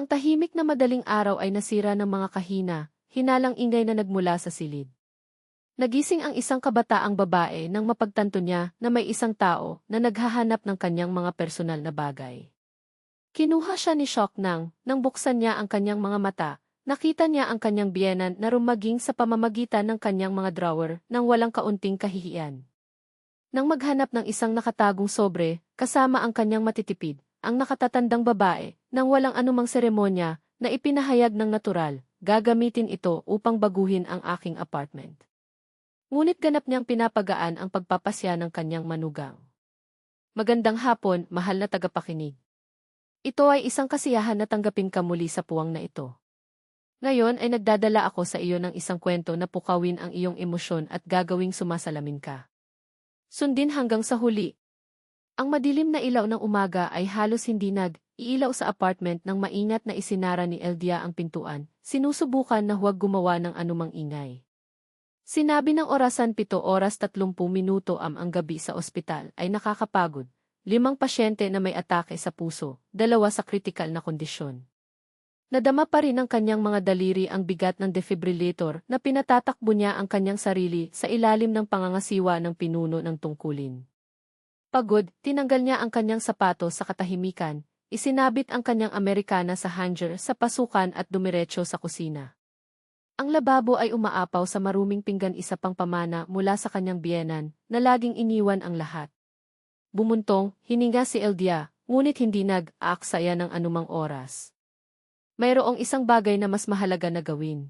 Ang tahimik na madaling araw ay nasira ng mga kahina, hinalang ingay na nagmula sa silid. Nagising ang isang kabataang babae nang mapagtanto niya na may isang tao na naghahanap ng kanyang mga personal na bagay. Kinuha siya ni shock nang buksan niya ang kanyang mga mata, nakita niya ang kanyang biyenan na rumaging sa pamamagitan ng kanyang mga drawer nang walang kaunting kahihiyan. Nang maghanap ng isang nakatagong sobre, kasama ang kanyang matitipid, ang nakatatandang babae, nang walang anumang seremonya, na ipinahayag ng natural, gagamitin ito upang baguhin ang aking apartment. Ngunit ganap niyang pinapagaan ang pagpapasya ng kanyang manugang. Magandang hapon, mahal na tagapakinig. Ito ay isang kasiyahan na tanggapin ka muli sa puwang na ito. Ngayon ay nagdadala ako sa iyo ng isang kwento na pukawin ang iyong emosyon at gagawing sumasalamin ka. Sundin hanggang sa huli. Ang madilim na ilaw ng umaga ay halos hindi nag-iilaw sa apartment nang maingat na isinara ni Eldia ang pintuan, sinusubukan na huwag gumawa ng anumang ingay. Sinabi ng orasan 7:30 ang gabi sa ospital ay nakakapagod, 5 pasyente na may atake sa puso, 2 sa kritikal na kondisyon. Nadama pa rin ng kanyang mga daliri ang bigat ng defibrillator na pinatatakbo niya ang kanyang sarili sa ilalim ng pangangasiwa ng pinuno ng tungkulin. Pagod, tinanggal niya ang kanyang sapatos sa katahimikan, isinabit ang kanyang Amerikana sa hanger sa pasukan at dumiretso sa kusina. Ang lababo ay umaapaw sa maruming pinggan, isa pang pamana mula sa kanyang biyenan na laging iniwan ang lahat. Bumuntong, hininga si Eldia, ngunit hindi nag-aaksaya ng anumang oras. Mayroong isang bagay na mas mahalaga na gawin.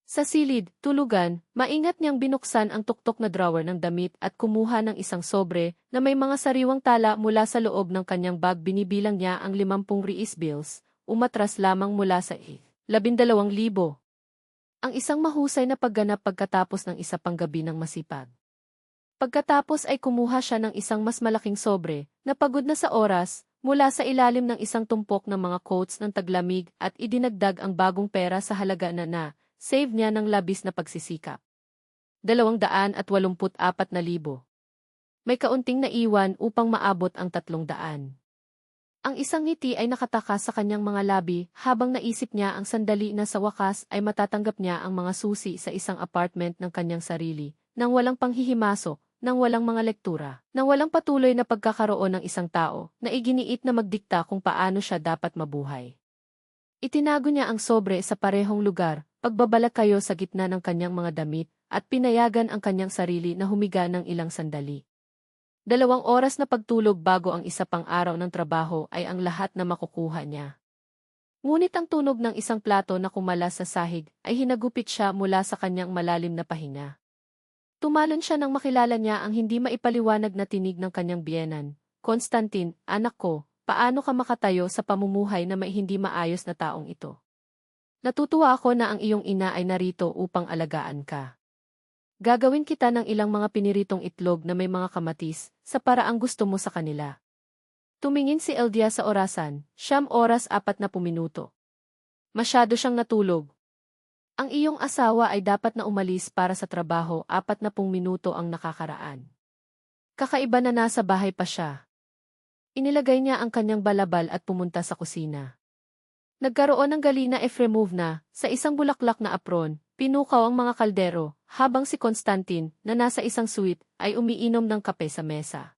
Sa silid, tulugan, maingat niyang binuksan ang tuktok na drawer ng damit at kumuha ng isang sobre na may mga sariwang tala mula sa loob ng kanyang bag. Binibilang niya ang 50 reis bills, umatras lamang mula sa 12,000. Ang isang mahusay na pagganap pagkatapos ng isa pang gabi ng masipag. Pagkatapos ay kumuha siya ng isang mas malaking sobre, na pagod na sa oras, mula sa ilalim ng isang tumpok ng mga coats ng taglamig at idinagdag ang bagong pera sa halaga na-save niya ng labis na pagsisikap. 284,000. May kaunting naiwan upang maabot ang 300. Ang isang ngiti ay nakataka sa kanyang mga labi habang naisip niya ang sandali na sa wakas ay matatanggap niya ang mga susi sa isang apartment ng kanyang sarili, nang walang panghihimasok, nang walang mga lektura, nang walang patuloy na pagkakaroon ng isang tao na iginiit na magdikta kung paano siya dapat mabuhay. Itinago niya ang sobre sa parehong lugar, pagbabalak kayo sa gitna ng kanyang mga damit, at pinayagan ang kanyang sarili na humiga ng ilang sandali. 2 oras na pagtulog bago ang isa pang araw ng trabaho ay ang lahat na makukuha niya. Ngunit ang tunog ng isang plato na kumalas sa sahig ay hinagupit siya mula sa kanyang malalim na pahinga. Tumalon siya nang makilala niya ang hindi maipaliwanag na tinig ng kanyang biyenan. Constantine, anak ko, paano ka makatayo sa pamumuhay na may hindi maayos na taong ito? Natutuwa ako na ang iyong ina ay narito upang alagaan ka. Gagawin kita ng ilang mga piniritong itlog na may mga kamatis, sa paraang gusto mo sa kanila. Tumingin si Eldia sa orasan, 9:40. Masyado siyang natulog. Ang iyong asawa ay dapat na umalis para sa trabaho, 40 minuto ang nakakaraan. Kakaiba na nasa bahay pa siya. Inilagay niya ang kanyang balabal at pumunta sa kusina. Nagkaroon ng galina remove na, sa isang bulaklak na apron, pinukaw ang mga kaldero, habang si Constantine, na nasa isang suite, ay umiinom ng kape sa mesa.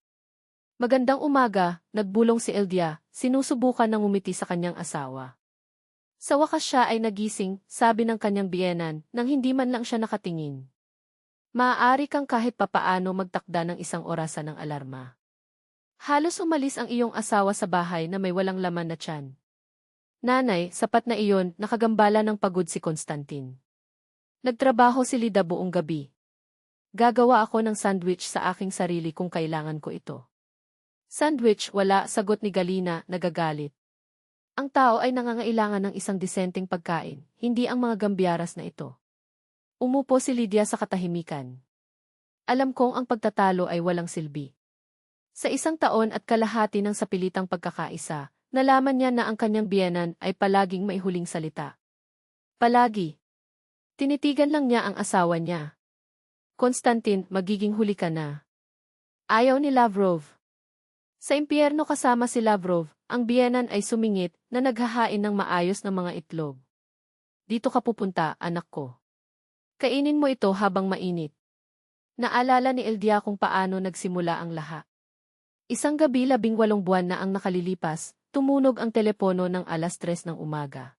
Magandang umaga, nagbulong si Eldia, sinusubukan ng umiti sa kanyang asawa. Sa wakas siya ay nagising, sabi ng kanyang biyenan, nang hindi man lang siya nakatingin. Maaari kang kahit papaano magtakda ng isang orasan ng alarma. Halos umalis ang iyong asawa sa bahay na may walang laman na tiyan. Nanay, sapat na iyon, nakagambala ng pagod si Constantine. Nagtrabaho si Lida buong gabi. Gagawa ako ng sandwich sa aking sarili kung kailangan ko ito. Sandwich, wala, sagot ni Galina, nagagalit. Ang tao ay nangangailangan ng isang disenteng pagkain, hindi ang mga gambyaras na ito. Umupo si Lydia sa katahimikan. Alam kong ang pagtatalo ay walang silbi. Sa 1 taon at kalahati ng sapilitang pagkakaisa, nalaman niya na ang kanyang biyenan ay palaging may huling salita. Palagi. Tinitigan lang niya ang asawa niya. Constantine, magiging huli ka na. Ayaw ni Lavrov. Sa impyerno kasama si Lavrov, ang biyenan ay sumingit na naghahain ng maayos na mga itlog. Dito ka pupunta, anak ko. Kainin mo ito habang mainit. Naalala ni Eldia kung paano nagsimula ang lahat. Isang gabi 18 buwan na ang nakalilipas, tumunog ang telepono ng 3:00 ng umaga.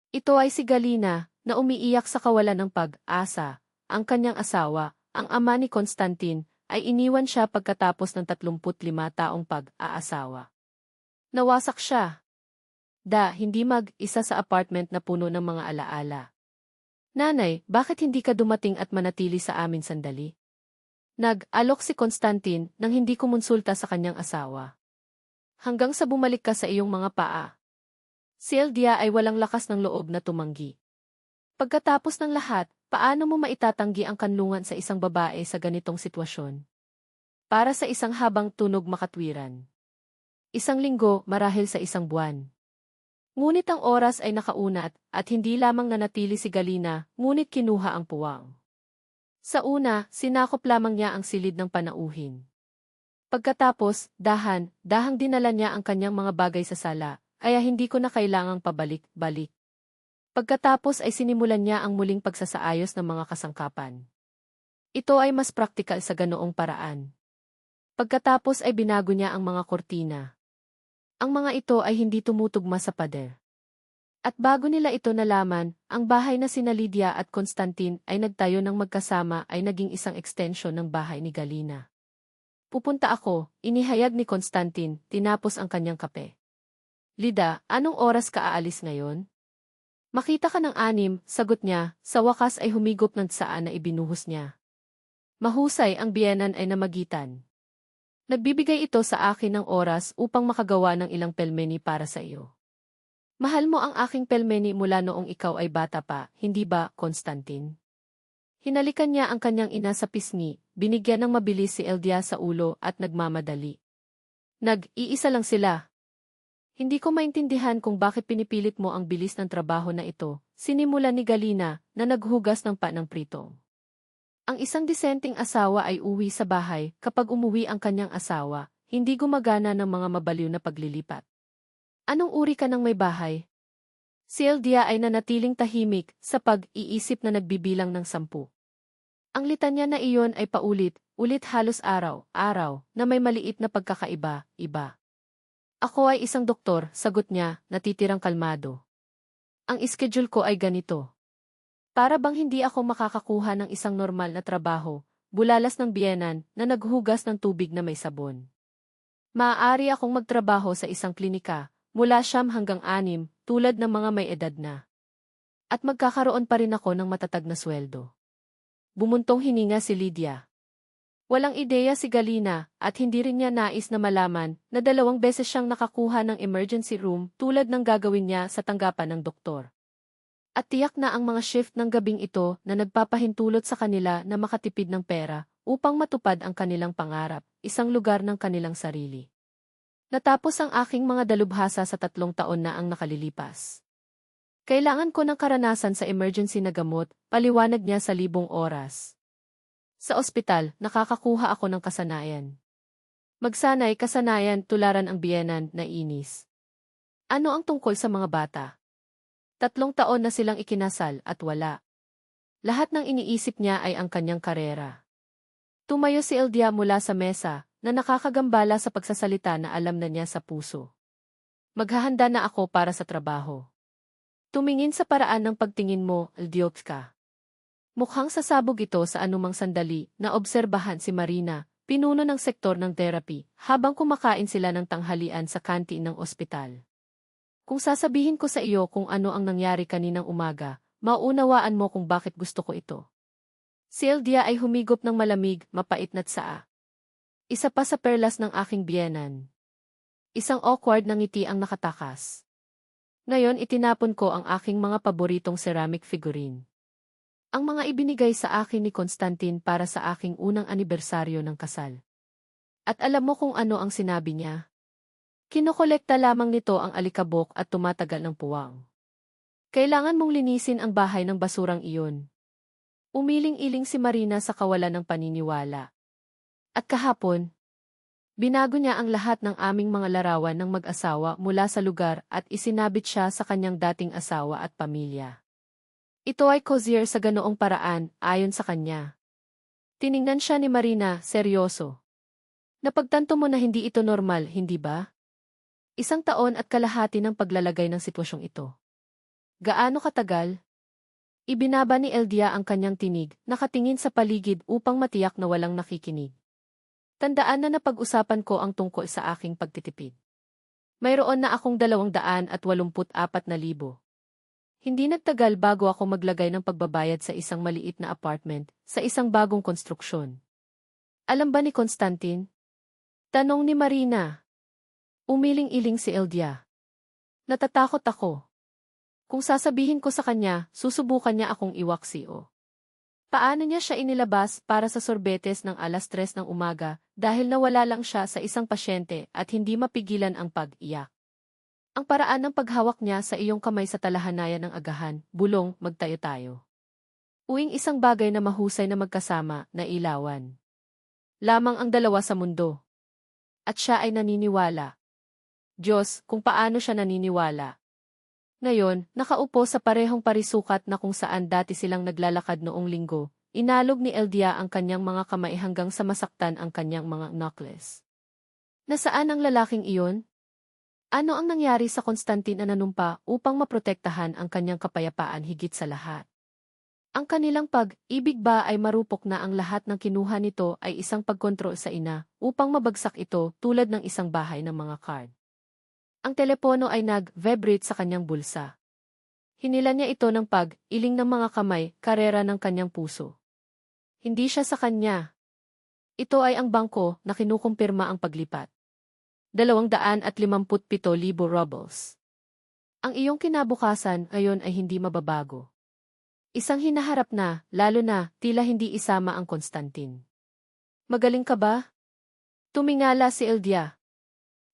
Ito ay si Galina, na umiiyak sa kawalan ng pag-asa. Ang kanyang asawa, ang ama ni Constantine, ay iniwan siya pagkatapos ng 35 taong pag-aasawa. Nawasak siya. Hindi mag-isa sa apartment na puno ng mga alaala. Nanay, bakit hindi ka dumating at manatili sa amin sandali? Nag-alok si Constantine nang hindi kumonsulta sa kanyang asawa. Hanggang sa bumalik ka sa iyong mga paa. Si Eldia ay walang lakas ng loob na tumanggi. Pagkatapos ng lahat, paano mo maitatanggi ang kanlungan sa isang babae sa ganitong sitwasyon? Para sa isang habang tunog makatwiran. 1 linggo marahil sa 1 buwan. Ngunit ang oras ay nakaunat at hindi lamang nanatili si Galina, ngunit kinuha ang puwang. Sa una, sinakop lamang niya ang silid ng panauhin. Pagkatapos, dahang dinala niya ang kanyang mga bagay sa sala, kaya hindi ko na kailangang pabalik-balik. Pagkatapos ay sinimulan niya ang muling pagsasaayos ng mga kasangkapan. Ito ay mas praktikal sa ganoong paraan. Pagkatapos ay binago niya ang mga kortina. Ang mga ito ay hindi tumutugma sa pader. At bago nila ito nalaman, ang bahay na sina Lydia at Constantine ay nagtayo ng magkasama ay naging isang extension ng bahay ni Galina. Pupunta ako, inihayag ni Constantine, tinapos ang kanyang kape. Lida, anong oras ka aalis ngayon? Makita ka ng 6, sagot niya, sa wakas ay humigop ng saan na ibinuhos niya. Mahusay ang biyenan ay namagitan. Nagbibigay ito sa akin ng oras upang makagawa ng ilang pelmeni para sa iyo. Mahal mo ang aking pelmeni mula noong ikaw ay bata pa, hindi ba, Constantine? Hinalikan niya ang kanyang ina sa pisngi, binigyan ng mabilis si Eldia sa ulo at nagmamadali. Nag-iisa lang sila. Hindi ko maintindihan kung bakit pinipilit mo ang bilis ng trabaho na ito, sinimula ni Galina, na naghugas ng panang pritong. Ang isang disenteng asawa ay uwi sa bahay kapag umuwi ang kanyang asawa, hindi gumagana ng mga mabaliw na paglilipat. Anong uri ka ng may bahay? Si Eldia ay nanatiling tahimik sa pag-iisip na nagbibilang ng 10. Ang litanya na iyon ay paulit-ulit halos araw-araw na may maliit na pagkakaiba-iba. Ako ay isang doktor, sagot niya, natitirang kalmado. Ang schedule ko ay ganito. Para bang hindi ako makakakuha ng isang normal na trabaho, bulalas ng biyenan na naghugas ng tubig na may sabon. Maaari akong magtrabaho sa isang klinika, mula 9 hanggang 6, tulad ng mga may edad na. At magkakaroon pa rin ako ng matatag na sweldo. Bumuntong hininga si Lydia. Walang ideya si Galina at hindi rin niya nais na malaman na 2 beses siyang nakakuha ng emergency room tulad ng gagawin niya sa tanggapan ng doktor. At tiyak na ang mga shift ng gabing ito na nagpapahintulot sa kanila na makatipid ng pera upang matupad ang kanilang pangarap, isang lugar ng kanilang sarili. Natapos ang aking mga dalubhasa sa 3 taon na ang nakalilipas. Kailangan ko ng karanasan sa emergency na gamot, paliwanag niya sa 1,000 oras. Sa ospital, nakakakuha ako ng kasanayan. Magsanay kasanayan tularan ang biyenan na inis. Ano ang tungkol sa mga bata? 3 taon na silang ikinasal at wala. Lahat ng iniisip niya ay ang kanyang karera. Tumayo si Eldia mula sa mesa, na nakakagambala sa pagsasalita na alam na niya sa puso. Maghahanda na ako para sa trabaho. Tumingin sa paraan ng pagtingin mo, Eldiotska. Mukhang sasabog ito sa anumang sandali na obserbahan si Marina, pinuno ng sektor ng therapy, habang kumakain sila ng tanghalian sa kantin ng ospital. Kung sasabihin ko sa iyo kung ano ang nangyari kaninang umaga, mauunawaan mo kung bakit gusto ko ito. Si Eldia ay humigop ng malamig, mapait na tsaa. Isa pa sa perlas ng aking biyenan. Isang awkward na ngiti ang nakatakas. Ngayon itinapon ko ang aking mga paboritong ceramic figurine. Ang mga ibinigay sa akin ni Constantine para sa aking unang anibersaryo ng kasal. At alam mo kung ano ang sinabi niya? Kinokolekta lamang nito ang alikabok at tumatagal ng puwang. Kailangan mong linisin ang bahay ng basurang iyon. Umiling-iling si Marina sa kawalan ng paniniwala. At kahapon, Binago niya ang lahat ng aming mga larawan ng mag-asawa mula sa lugar at isinabit siya sa kanyang dating asawa at pamilya. Ito ay cozier sa ganoong paraan, ayon sa kanya. Tiningnan siya ni Marina, seryoso. Napagtanto mo na hindi ito normal, hindi ba? 1 taon at kalahati ng paglalagay ng sitwasyong ito. Gaano katagal? Ibinaba ni Eldia ang kanyang tinig, nakatingin sa paligid upang matiyak na walang nakikinig. Tandaan na napag-usapan ko ang tungkol sa aking pagtitipid. Mayroon na akong 284,000. Hindi nagtagal bago ako maglagay ng pagbabayad sa isang maliit na apartment, sa isang bagong konstruksyon. Alam ba ni Constantine? Tanong ni Marina. Umiling-iling si Eldia. Natatakot ako. Kung sasabihin ko sa kanya, susubukan niya akong iwaksi o. Paano niya siya inilabas para sa sorbetes ng 3:00 ng umaga dahil nawala lang siya sa isang pasyente at hindi mapigilan ang pag-iyak? Ang paraan ng paghawak niya sa iyong kamay sa talahanayan ng agahan, bulong, magtayo tayo. Uwing isang bagay na mahusay na magkasama, na ilawan. Lamang ang dalawa sa mundo. At siya ay naniniwala. Diyos, kung paano siya naniniwala. Ngayon, nakaupo sa parehong parisukat na kung saan dati silang naglalakad noong linggo, inalog ni Eldia ang kanyang mga kamay hanggang sa masaktan ang kanyang mga knuckles. Nasaan ang lalaking iyon? Ano ang nangyari sa Constantine na nanumpa upang maprotektahan ang kanyang kapayapaan higit sa lahat? Ang kanilang pag-ibig ba ay marupok na ang lahat ng kinuha nito ay isang pagkontrol sa ina upang mabagsak ito tulad ng isang bahay ng mga card? Ang telepono ay nag-vibrate sa kanyang bulsa. Hinila niya ito ng pag-iling ng mga kamay, karera ng kanyang puso. Hindi siya sa kanya. Ito ay ang bangko na kinukumpirma ang paglipat. 257,000 rubles. Ang iyong kinabukasan ngayon ay hindi mababago. Isang hinaharap na, lalo na, tila hindi isama ang Constantine. Magaling ka ba? Tumingala si Eldia.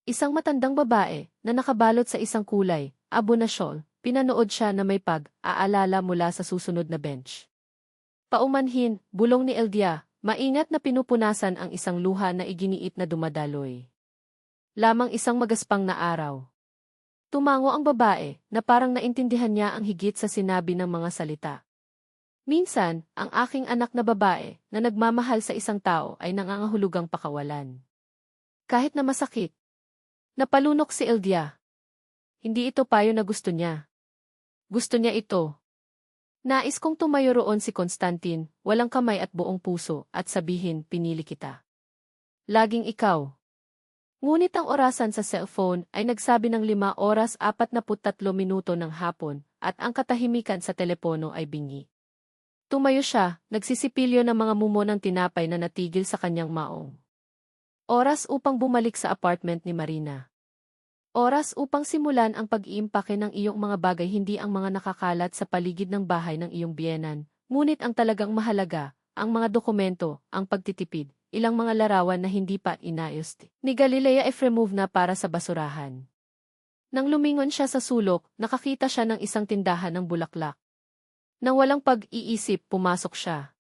Isang matandang babae na nakabalot sa isang kulay, abo na shawl, pinanood siya na may pag-aalala mula sa susunod na bench. Paumanhin, bulong ni Eldia, maingat na pinupunasan ang isang luha na iginiit na dumadaloy. Lamang isang magaspang na araw. Tumango ang babae na parang naintindihan niya ang higit sa sinabi ng mga salita. Minsan, ang aking anak na babae na nagmamahal sa isang tao ay nangangahulugang pakawalan. Kahit na masakit. Napalunok si Eldia. Hindi ito payo na gusto niya. Gusto niya ito. Nais kong tumayo roon si Constantine, walang kamay at buong puso, at sabihin, pinili kita. Laging ikaw. Ngunit ang orasan sa cellphone ay nagsabi ng 5:43 ng hapon, at ang katahimikan sa telepono ay bingi. Tumayo siya, nagsisipilyo ng mga mumo ng tinapay na natigil sa kanyang maong. Oras upang bumalik sa apartment ni Marina. Oras upang simulan ang pag-iimpake ng iyong mga bagay, hindi ang mga nakakalat sa paligid ng bahay ng iyong biyenan, ngunit ang talagang mahalaga, ang mga dokumento, ang pagtitipid, ilang mga larawan na hindi pa inayos ni Galilea Efremov na para sa basurahan. Nang lumingon siya sa sulok, nakakita siya ng isang tindahan ng bulaklak. Nang walang pag-iisip, pumasok siya.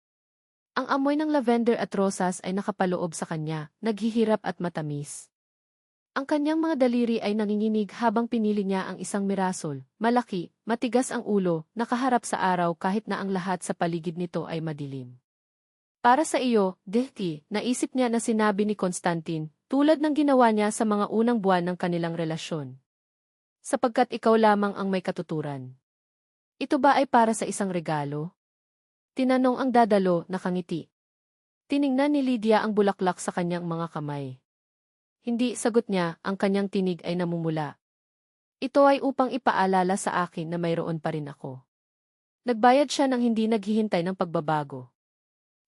Ang amoy ng lavender at rosas ay nakapaloob sa kanya, naghihirap at matamis. Ang kanyang mga daliri ay nanginginig habang pinili niya ang isang mirasol, malaki, matigas ang ulo, nakaharap sa araw kahit na ang lahat sa paligid nito ay madilim. Para sa iyo, Dehti, naisip niya na sinabi ni Constantine, tulad ng ginawa niya sa mga unang buwan ng kanilang relasyon. Sapagkat ikaw lamang ang may katuturan. Ito ba ay para sa isang regalo? Tinanong ang dadalo, nakangiti. Tiningnan ni Lydia ang bulaklak sa kanyang mga kamay. Hindi, sagot niya, ang kanyang tinig ay namumula. Ito ay upang ipaalala sa akin na mayroon pa rin ako. Nagbayad siya nang hindi naghihintay ng pagbabago.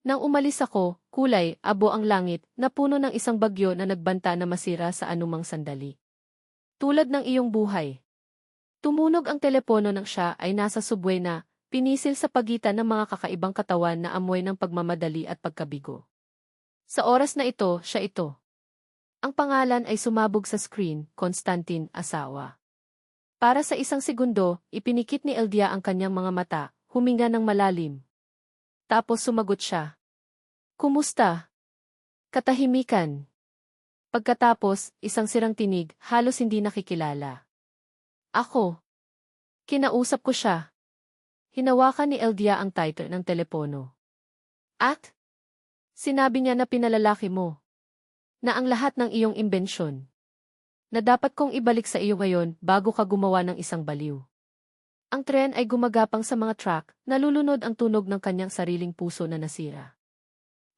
Nang umalis ako, kulay, abo ang langit, na puno ng isang bagyo na nagbanta na masira sa anumang sandali. Tulad ng iyong buhay. Tumunog ang telepono nang siya ay nasa subway na, pinisil sa pagitan ng mga kakaibang katawan na amoy ng pagmamadali at pagkabigo. Sa oras na ito, siya ito. Ang pangalan ay sumabog sa screen, Constantine, asawa. Para sa isang segundo, ipinikit ni Eldia ang kanyang mga mata, huminga ng malalim. Tapos sumagot siya. Kumusta? Katahimikan. Pagkatapos, isang sirang tinig, halos hindi nakikilala. Ako. Kinausap ko siya. Hinawakan ni Eldia ang title ng telepono. At? Sinabi niya na pinalalaki mo. Na ang lahat ng iyong imbensyon. Na dapat kong ibalik sa iyo ngayon bago ka gumawa ng isang baliw. Ang tren ay gumagapang sa mga track, nalulunod ang tunog ng kanyang sariling puso na nasira.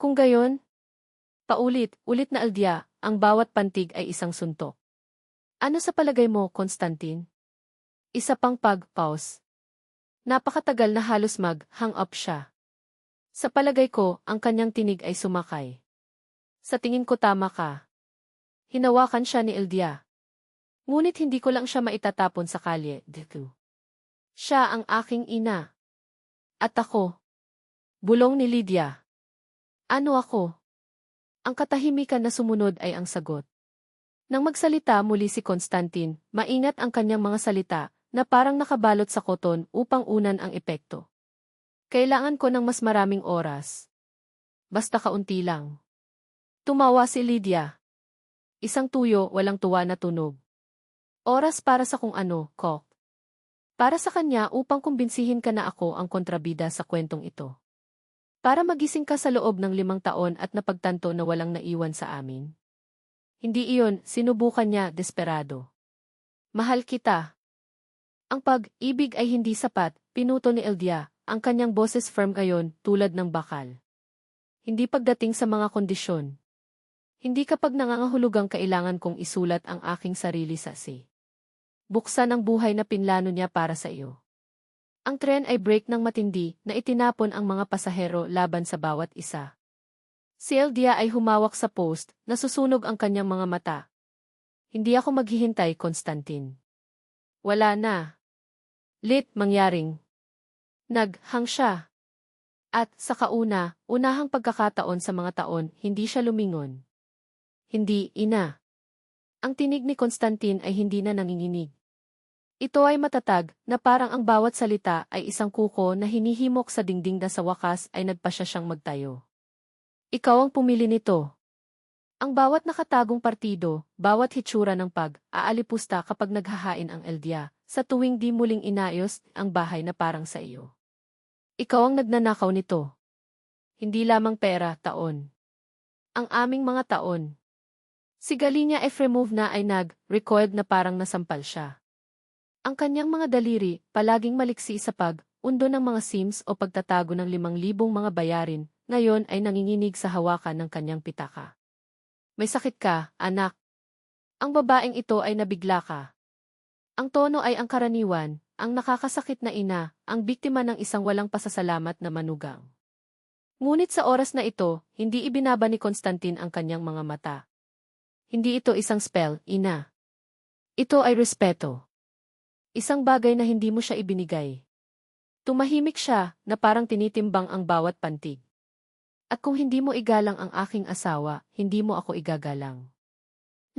Kung gayon, paulit-ulit na Eldia, ang bawat pantig ay isang suntok. Ano sa palagay mo, Constantine? Isa pang pag-pause. Napakatagal na halos mag-hang up siya. Sa palagay ko, ang kanyang tinig ay sumakay. Sa tingin ko tama ka. Hinawakan siya ni Eldia. Ngunit hindi ko lang siya maitatapon sa kalye, dito. Siya ang aking ina. At ako. Bulong ni Lydia. Ano ako? Ang katahimikan na sumunod ay ang sagot. Nang magsalita muli si Constantine, maingat ang kanyang mga salita, na parang nakabalot sa koton upang unan ang epekto. Kailangan ko ng mas maraming oras. Basta kaunti lang. Tumawa si Lydia. Isang tuyo, walang tuwa na tunog. Oras para sa kung ano, Kok. Para sa kanya upang kumbinsihin ka na ako ang kontrabida sa kwentong ito. Para magising ka sa loob ng 5 taon at napagtanto na walang naiwan sa amin. Hindi iyon, sinubukan niya, desperado. Mahal kita. Ang pag-ibig ay hindi sapat, pinuto ni Eldia, ang kanyang boses firm ngayon, tulad ng bakal. Hindi pagdating sa mga kondisyon. Hindi kapag nangangahulugang kailangan kong isulat ang aking sarili sa si. Buksan ang buhay na pinlano niya para sa iyo. Ang tren ay break ng matindi na itinapon ang mga pasahero laban sa bawat isa. Si Eldia ay humawak sa post, nasusunog ang kanyang mga mata. Hindi ako maghihintay, Constantine. Wala na. Mangyaring. Naghang siya. At, sa unahang pagkakataon sa mga taon, hindi siya lumingon. Hindi, ina. Ang tinig ni Constantine ay hindi na nanginginig. Ito ay matatag, na parang ang bawat salita ay isang kuko na hinihimok sa dingding na sa wakas ay nagpasya siyang magtayo. Ikaw ang pumili nito. Ang bawat nakatagong partido, bawat hitsura ng pag-aalipusta kapag naghahain ang Eldia, sa tuwing di muling inayos ang bahay na parang sa iyo. Ikaw ang nagnanakaw nito. Hindi lamang pera, taon. Ang aming mga taon. Si Galinya Efremovna ay nag-recoiled na parang nasampal siya. Ang kanyang mga daliri, palaging maliksi sa pag-undo ng mga sims o pagtatago ng 5,000 mga bayarin, ngayon ay nanginginig sa hawakan ng kanyang pitaka. May sakit ka, anak. Ang babaeng ito ay nabigla ka. Ang tono ay ang karaniwan, ang nakakasakit na ina, ang biktima ng isang walang pasasalamat na manugang. Ngunit sa oras na ito, hindi ibinaba ni Constantine ang kanyang mga mata. Hindi ito isang spell, ina. Ito ay respeto. Isang bagay na hindi mo siya ibinigay. Tumahimik siya, na parang tinitimbang ang bawat pantig. At kung hindi mo igalang ang aking asawa, hindi mo ako igagalang.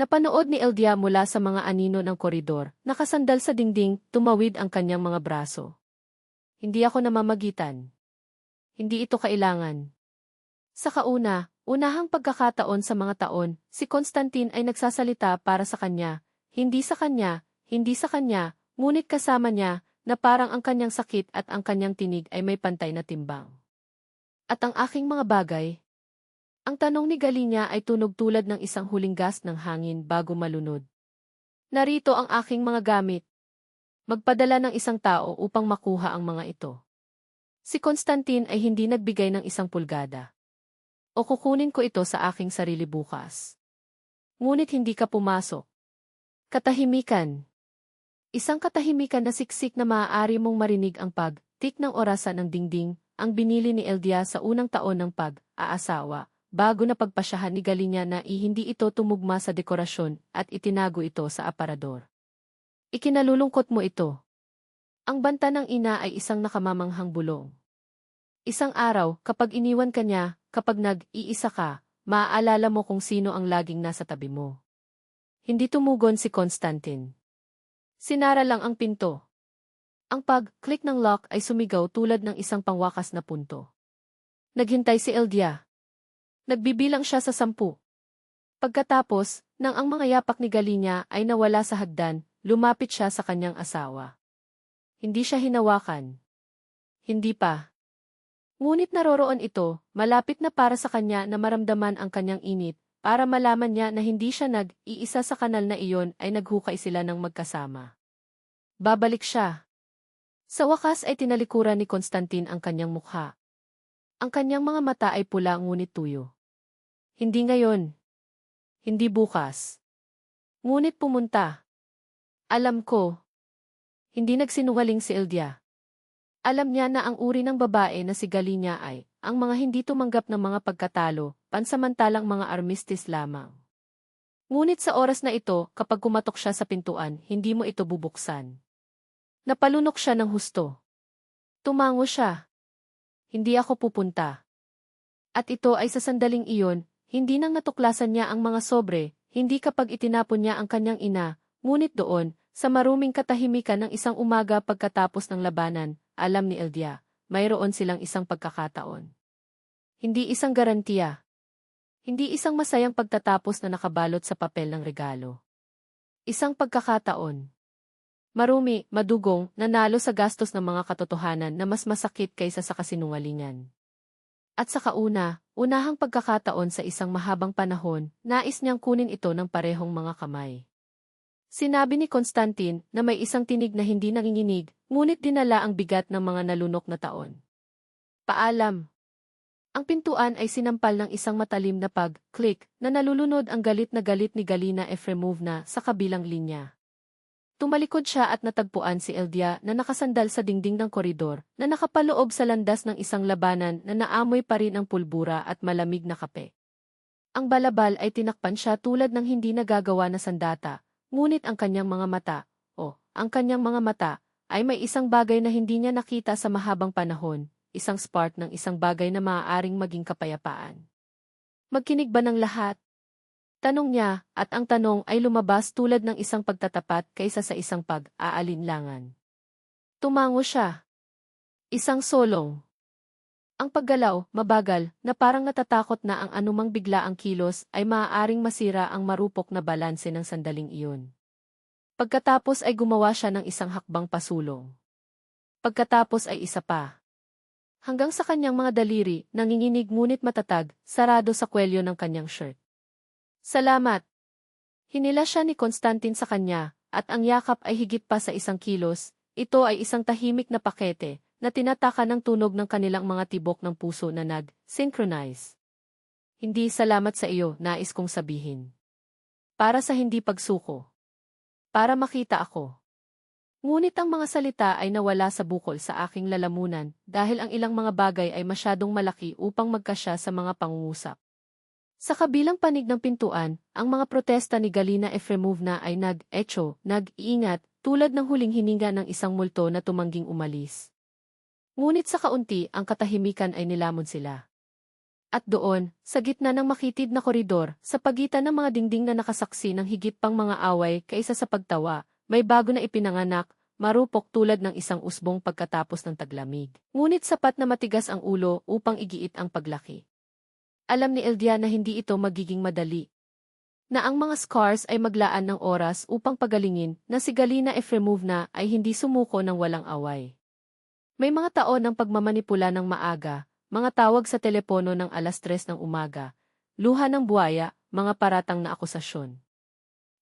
Napanood ni Eldia mula sa mga anino ng koridor, nakasandal sa dingding, tumawid ang kanyang mga braso. Hindi ako namamagitan. Hindi ito kailangan. Sa unahang pagkakataon sa mga taon, si Constantine ay nagsasalita para sa kanya, hindi sa kanya, ngunit kasama niya, na parang ang kanyang sakit at ang kanyang tinig ay may pantay na timbang. At ang aking mga bagay? Ang tanong ni Galinya ay tunog tulad ng isang huling gas ng hangin bago malunod. Narito ang aking mga gamit. Magpadala ng isang tao upang makuha ang mga ito. Si Constantine ay hindi nagbigay ng 1 pulgada. O kukunin ko ito sa aking sarili bukas. Ngunit hindi ka pumasok. Katahimikan. Isang katahimikan na siksik na maaari mong marinig ang pag-tik ng orasan ng dingding, ang binili ni Eldia sa unang taon ng pag-aasawa, bago na pagpasyahan ni Galinya na hindi ito tumugma sa dekorasyon at itinago ito sa aparador. Ikinalulungkot mo ito. Ang banta ng ina ay isang nakamamanghang bulong. Isang araw, kapag iniwan ka niya, kapag nag-iisa ka, maaalala mo kung sino ang laging nasa tabi mo. Hindi tumugon si Constantine. Sinara lang ang pinto. Ang pag-click ng lock ay sumigaw tulad ng isang pangwakas na punto. Naghintay si Eldia. Nagbibilang siya sa 10. Pagkatapos, nang ang mga yapak ni Galinya ay nawala sa hagdan, lumapit siya sa kanyang asawa. Hindi siya hinawakan. Hindi pa. Ngunit naroroon ito, malapit na para sa kanya na maramdaman ang kanyang init, para malaman niya na hindi siya nag-iisa sa kanal na iyon ay naghukay sila ng magkasama. Babalik siya. Sa wakas ay tinalikuran ni Constantine ang kanyang mukha. Ang kanyang mga mata ay pula ngunit tuyo. Hindi ngayon. Hindi bukas. Ngunit pumunta. Alam ko. Hindi nagsinungaling si Eldia. Alam niya na ang uri ng babae na si Galinya ay, ang mga hindi tumanggap ng mga pagkatalo, pansamantalang mga armistice lamang. Ngunit sa oras na ito, kapag kumatok siya sa pintuan, hindi mo ito bubuksan. Napalunok siya ng husto. Tumango siya. Hindi ako pupunta. At ito ay sa sandaling iyon, hindi nang natuklasan niya ang mga sobre, hindi kapag itinapon niya ang kanyang ina, ngunit doon, sa maruming katahimikan ng isang umaga pagkatapos ng labanan, alam ni Eldia, mayroon silang isang pagkakataon. Hindi isang garantiya. Hindi isang masayang pagtatapos na nakabalot sa papel ng regalo. Isang pagkakataon. Marumi, madugong, nanalo sa gastos ng mga katotohanan na mas masakit kaysa sa kasinungalingan. At sa unahang pagkakataon sa isang mahabang panahon, nais niyang kunin ito ng parehong mga kamay. Sinabi ni Constantine na may isang tinig na hindi nanginginig, ngunit dinala ang bigat ng mga nalunok na taon. Paalam. Ang pintuan ay sinampal ng isang matalim na pag-click na nalulunod ang galit ni Galina Efremovna sa kabilang linya. Tumalikod siya at natagpuan si Eldia na nakasandal sa dingding ng koridor na nakapaloob sa landas ng isang labanan na naamoy pa rin ang pulbura at malamig na kape. Ang balabal ay tinakpan siya tulad ng hindi nagagawa na sandata. Ngunit ang kanyang mga mata, ang kanyang mga mata, ay may isang bagay na hindi niya nakita sa mahabang panahon, isang spark ng isang bagay na maaaring maging kapayapaan. Magkinig ba ng lahat? Tanong niya, at ang tanong ay lumabas tulad ng isang pagtatapat kaysa sa isang pag-aalinlangan. Tumango siya. Isang solong. Ang paggalaw, mabagal, na parang natatakot na ang anumang biglaang kilos ay maaaring masira ang marupok na balanse ng sandaling iyon. Pagkatapos ay gumawa siya ng isang hakbang pasulong. Pagkatapos ay isa pa. Hanggang sa kanyang mga daliri, nanginginig ngunit matatag, sarado sa kwelyo ng kanyang shirt. Salamat! Hinila siya ni Constantine sa kanya, at ang yakap ay higit pa sa isang kilos, ito ay isang tahimik na pakete, na tinataka ng tunog ng kanilang mga tibok ng puso na nag-synchronize. Hindi salamat sa iyo, nais kong sabihin. Para sa hindi pagsuko. Para makita ako. Ngunit ang mga salita ay nawala sa bukol sa aking lalamunan dahil ang ilang mga bagay ay masyadong malaki upang magkasya sa mga pangungusap. Sa kabilang panig ng pintuan, ang mga protesta ni Galina Efremovna ay nag-echo, nag-iingat, tulad ng huling hininga ng isang multo na tumangging umalis. Ngunit sa kaunti, ang katahimikan ay nilamon sila. At doon, sa gitna ng makitid na koridor, sa pagitan ng mga dingding na nakasaksi ng higit pang mga away kaysa sa pagtawa, may bago na ipinanganak, marupok tulad ng isang usbong pagkatapos ng taglamig. Ngunit sapat na matigas ang ulo upang igiit ang paglaki. Alam ni Eldia na hindi ito magiging madali. Na ang mga scars ay maglaan ng oras upang pagalingin na si Galina Efremovna ay hindi sumuko ng walang away. May mga taon ng pagmamanipula ng maaga, mga tawag sa telepono ng 3:00 ng umaga, luha ng buwaya, mga paratang na akusasyon.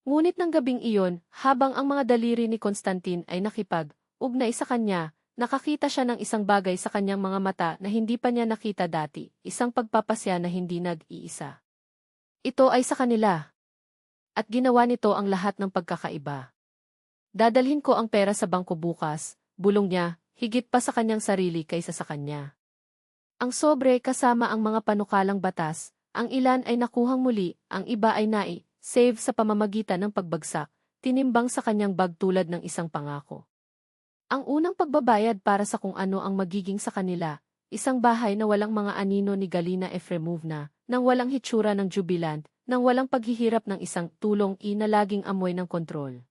Ngunit ng gabing iyon, habang ang mga daliri ni Constantine ay nakipag-ugnay sa kanya, nakakita siya ng isang bagay sa kanyang mga mata na hindi pa niya nakita dati, isang pagpapasya na hindi nag-iisa. Ito ay sa kanila. At ginawa nito ang lahat ng pagkakaiba. Dadalhin ko ang pera sa bangko bukas, bulong niya, higit pa sa kanyang sarili kaysa sa kanya. Ang sobre kasama ang mga panukalang batas, ang ilan ay nakuhang muli, ang iba ay save sa pamamagitan ng pagbagsak, tinimbang sa kanyang bag tulad ng isang pangako. Ang unang pagbabayad para sa kung ano ang magiging sa kanila, isang bahay na walang mga anino ni Galina Efremovna, nang walang hitsura ng jubilant, nang walang paghihirap ng isang tulong na laging amoy ng kontrol.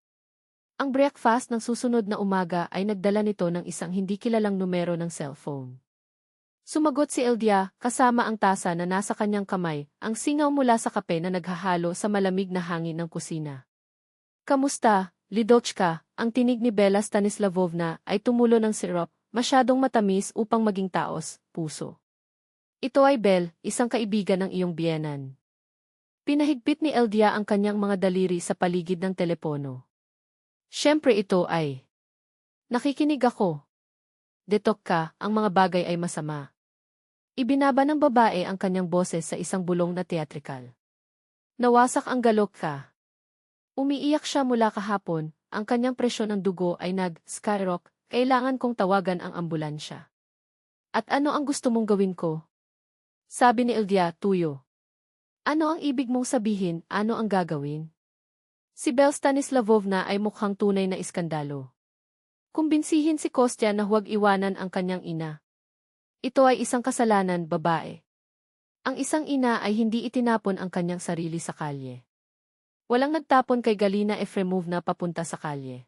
Ang breakfast ng susunod na umaga ay nagdala nito ng isang hindi kilalang numero ng cellphone. Sumagot si Eldia, kasama ang tasa na nasa kanyang kamay, ang singaw mula sa kape na naghahalo sa malamig na hangin ng kusina. Kamusta, Lidochka? Ang tinig ni Bella Stanislavovna ay tumulo ng sirop, masyadong matamis upang maging taos, puso. Ito ay Belle, isang kaibigan ng iyong biyenan. Pinahigpit ni Eldia ang kanyang mga daliri sa paligid ng telepono. Siyempre ito ay. Nakikinig ako. Detok ka, ang mga bagay ay masama. Ibinaba ng babae ang kanyang boses sa isang bulong na teatrikal. Nawasak ang galok ka. Umiiyak siya mula kahapon, ang kanyang presyon ng dugo ay nag-skyrock, kailangan kong tawagan ang ambulansya. At ano ang gusto mong gawin ko? Sabi ni Eldia, tuyo. Ano ang ibig mong sabihin, ano ang gagawin? Si Belle Stanislavovna ay mukhang tunay na iskandalo. Kumbinsihin si Kostya na huwag iwanan ang kanyang ina. Ito ay isang kasalanan, babae. Ang isang ina ay hindi itinapon ang kanyang sarili sa kalye. Walang nagtapon kay Galina Efremovna papunta sa kalye.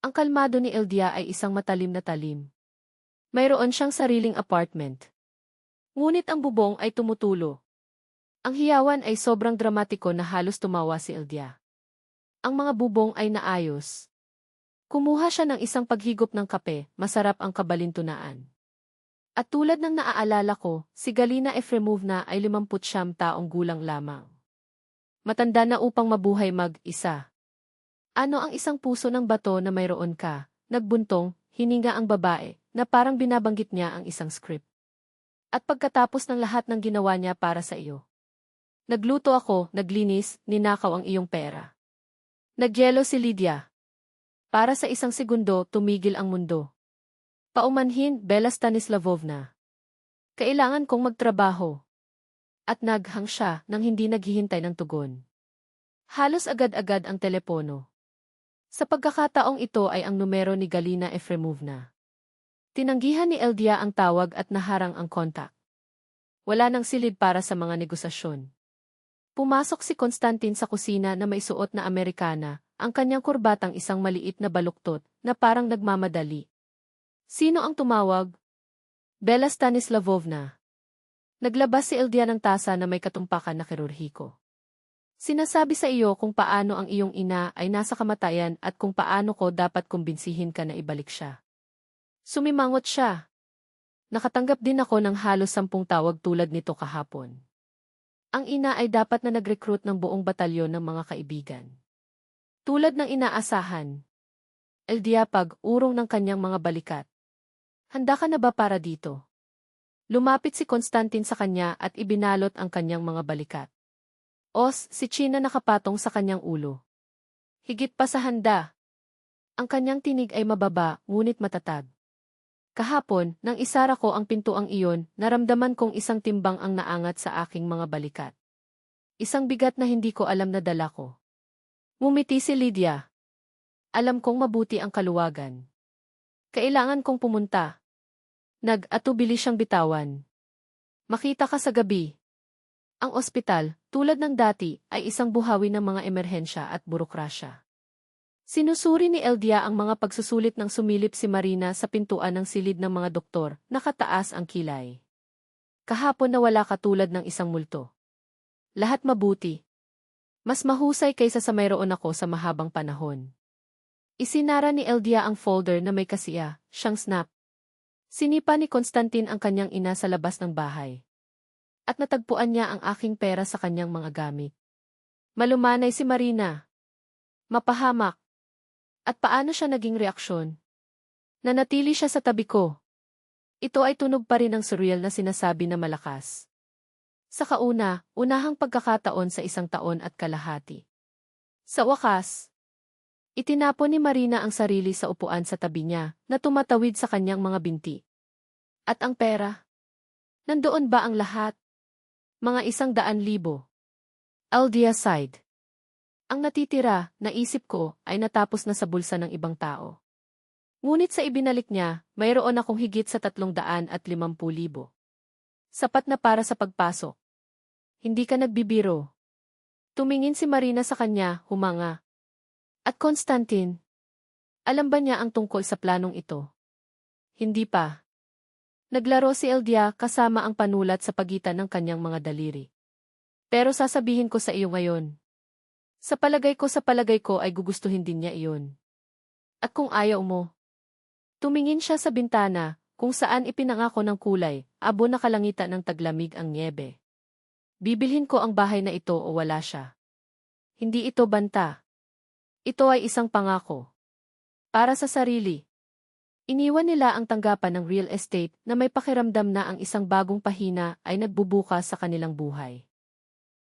Ang kalmado ni Eldia ay isang matalim na talim. Mayroon siyang sariling apartment. Ngunit ang bubong ay tumutulo. Ang hiyawan ay sobrang dramatiko na halos tumawa si Eldia. Ang mga bubong ay naayos. Kumuha siya ng isang paghigop ng kape, masarap ang kabalintunaan. At tulad ng naaalala ko, si Galina Efremovna ay 59 taong gulang lamang. Matanda na upang mabuhay mag-isa. Ano ang isang puso ng bato na mayroon ka? Nagbuntong, hininga ang babae, na parang binabanggit niya ang isang script. At pagkatapos ng lahat ng ginawa niya para sa iyo. Nagluto ako, naglinis, ninakaw ang iyong pera. Nagyelo si Lydia. Para sa isang segundo, tumigil ang mundo. Paumanhin, Bella Stanislavovna. Kailangan kong magtrabaho. At naghang siya nang hindi naghihintay ng tugon. Halos agad-agad ang telepono. Sa pagkakataong ito ay ang numero ni Galina Efremovna. Tinanggihan ni Eldia ang tawag at naharang ang kontak. Wala nang silid para sa mga negosasyon. Pumasok si Konstantin sa kusina na may suot na Amerikana, ang kanyang kurbatang isang maliit na baluktot na parang nagmamadali. Sino ang tumawag? Bella Stanislavovna. Naglabas si Eldia ng tasa na may katumpakan na kirurhiko. Sinasabi sa iyo kung paano ang iyong ina ay nasa kamatayan at kung paano ko dapat kumbinsihin ka na ibalik siya. Sumimangot siya. Nakatanggap din ako ng halos 10 tawag tulad nito kahapon. Ang ina ay dapat na nag-recruit ng buong batalyon ng mga kaibigan. Tulad ng inaasahan. Eldia pag-urong ng kanyang mga balikat. Handa ka na ba para dito? Lumapit si Konstantin sa kanya at ibinalot ang kanyang mga balikat. Si China nakapatong sa kanyang ulo. Higit pa sa handa. Ang kanyang tinig ay mababa, ngunit matatag. Kahapon, nang isara ko ang pintuang iyon, naramdaman kong isang timbang ang naangat sa aking mga balikat. Isang bigat na hindi ko alam na dala ko. Ngumiti si Lydia. Alam kong mabuti ang kaluwagan. Kailangan kong pumunta. Nag-atubili siyang bitawan. Makita ka sa gabi. Ang ospital, tulad ng dati, ay isang buhawi ng mga emerhensya at burokrasya. Sinusuri ni Eldia ang mga pagsusulit ng sumilip si Marina sa pintuan ng silid ng mga doktor, nakataas ang kilay. Kahapon na wala katulad ng isang multo. Lahat mabuti. Mas mahusay kaysa sa mayroon ako sa mahabang panahon. Isinara ni Eldia ang folder na may kasiya, siyang snap. Sinipa ni Konstantin ang kanyang ina sa labas ng bahay. At natagpuan niya ang aking pera sa kanyang mga gamit. Malumanay si Marina. Mapahamak. At paano siya naging reaksyon? Nanatili siya sa tabi ko. Ito ay tunog pa rin ang surreal na sinasabi na malakas. Sa unahang pagkakataon sa 1 taon at kalahati. Sa wakas, itinapon ni Marina ang sarili sa upuan sa tabi niya na tumatawid sa kanyang mga binti. At ang pera? Nandoon ba ang lahat? Mga 100,000. Eldia sighed. Ang natitira, naisip ko, ay natapos na sa bulsa ng ibang tao. Ngunit sa ibinalik niya, mayroon akong higit sa 350,000. Sapat na para sa pagpasok. Hindi ka nagbibiro. Tumingin si Marina sa kanya, humanga. At Konstantin, alam ba niya ang tungkol sa planong ito? Hindi pa. Naglaro si Eldia kasama ang panulat sa pagitan ng kanyang mga daliri. Pero sasabihin ko sa iyo ngayon. Sa palagay ko ay gugustuhin din niya iyon. At kung ayaw mo, tumingin siya sa bintana, kung saan ipinangako ng kulay, abo na kalangitan ng taglamig ang niebe. Bibilhin ko ang bahay na ito o wala siya. Hindi ito banta. Ito ay isang pangako. Para sa sarili. Iniwan nila ang tanggapan ng real estate na may pakiramdam na ang isang bagong pahina ay nagbubukas sa kanilang buhay.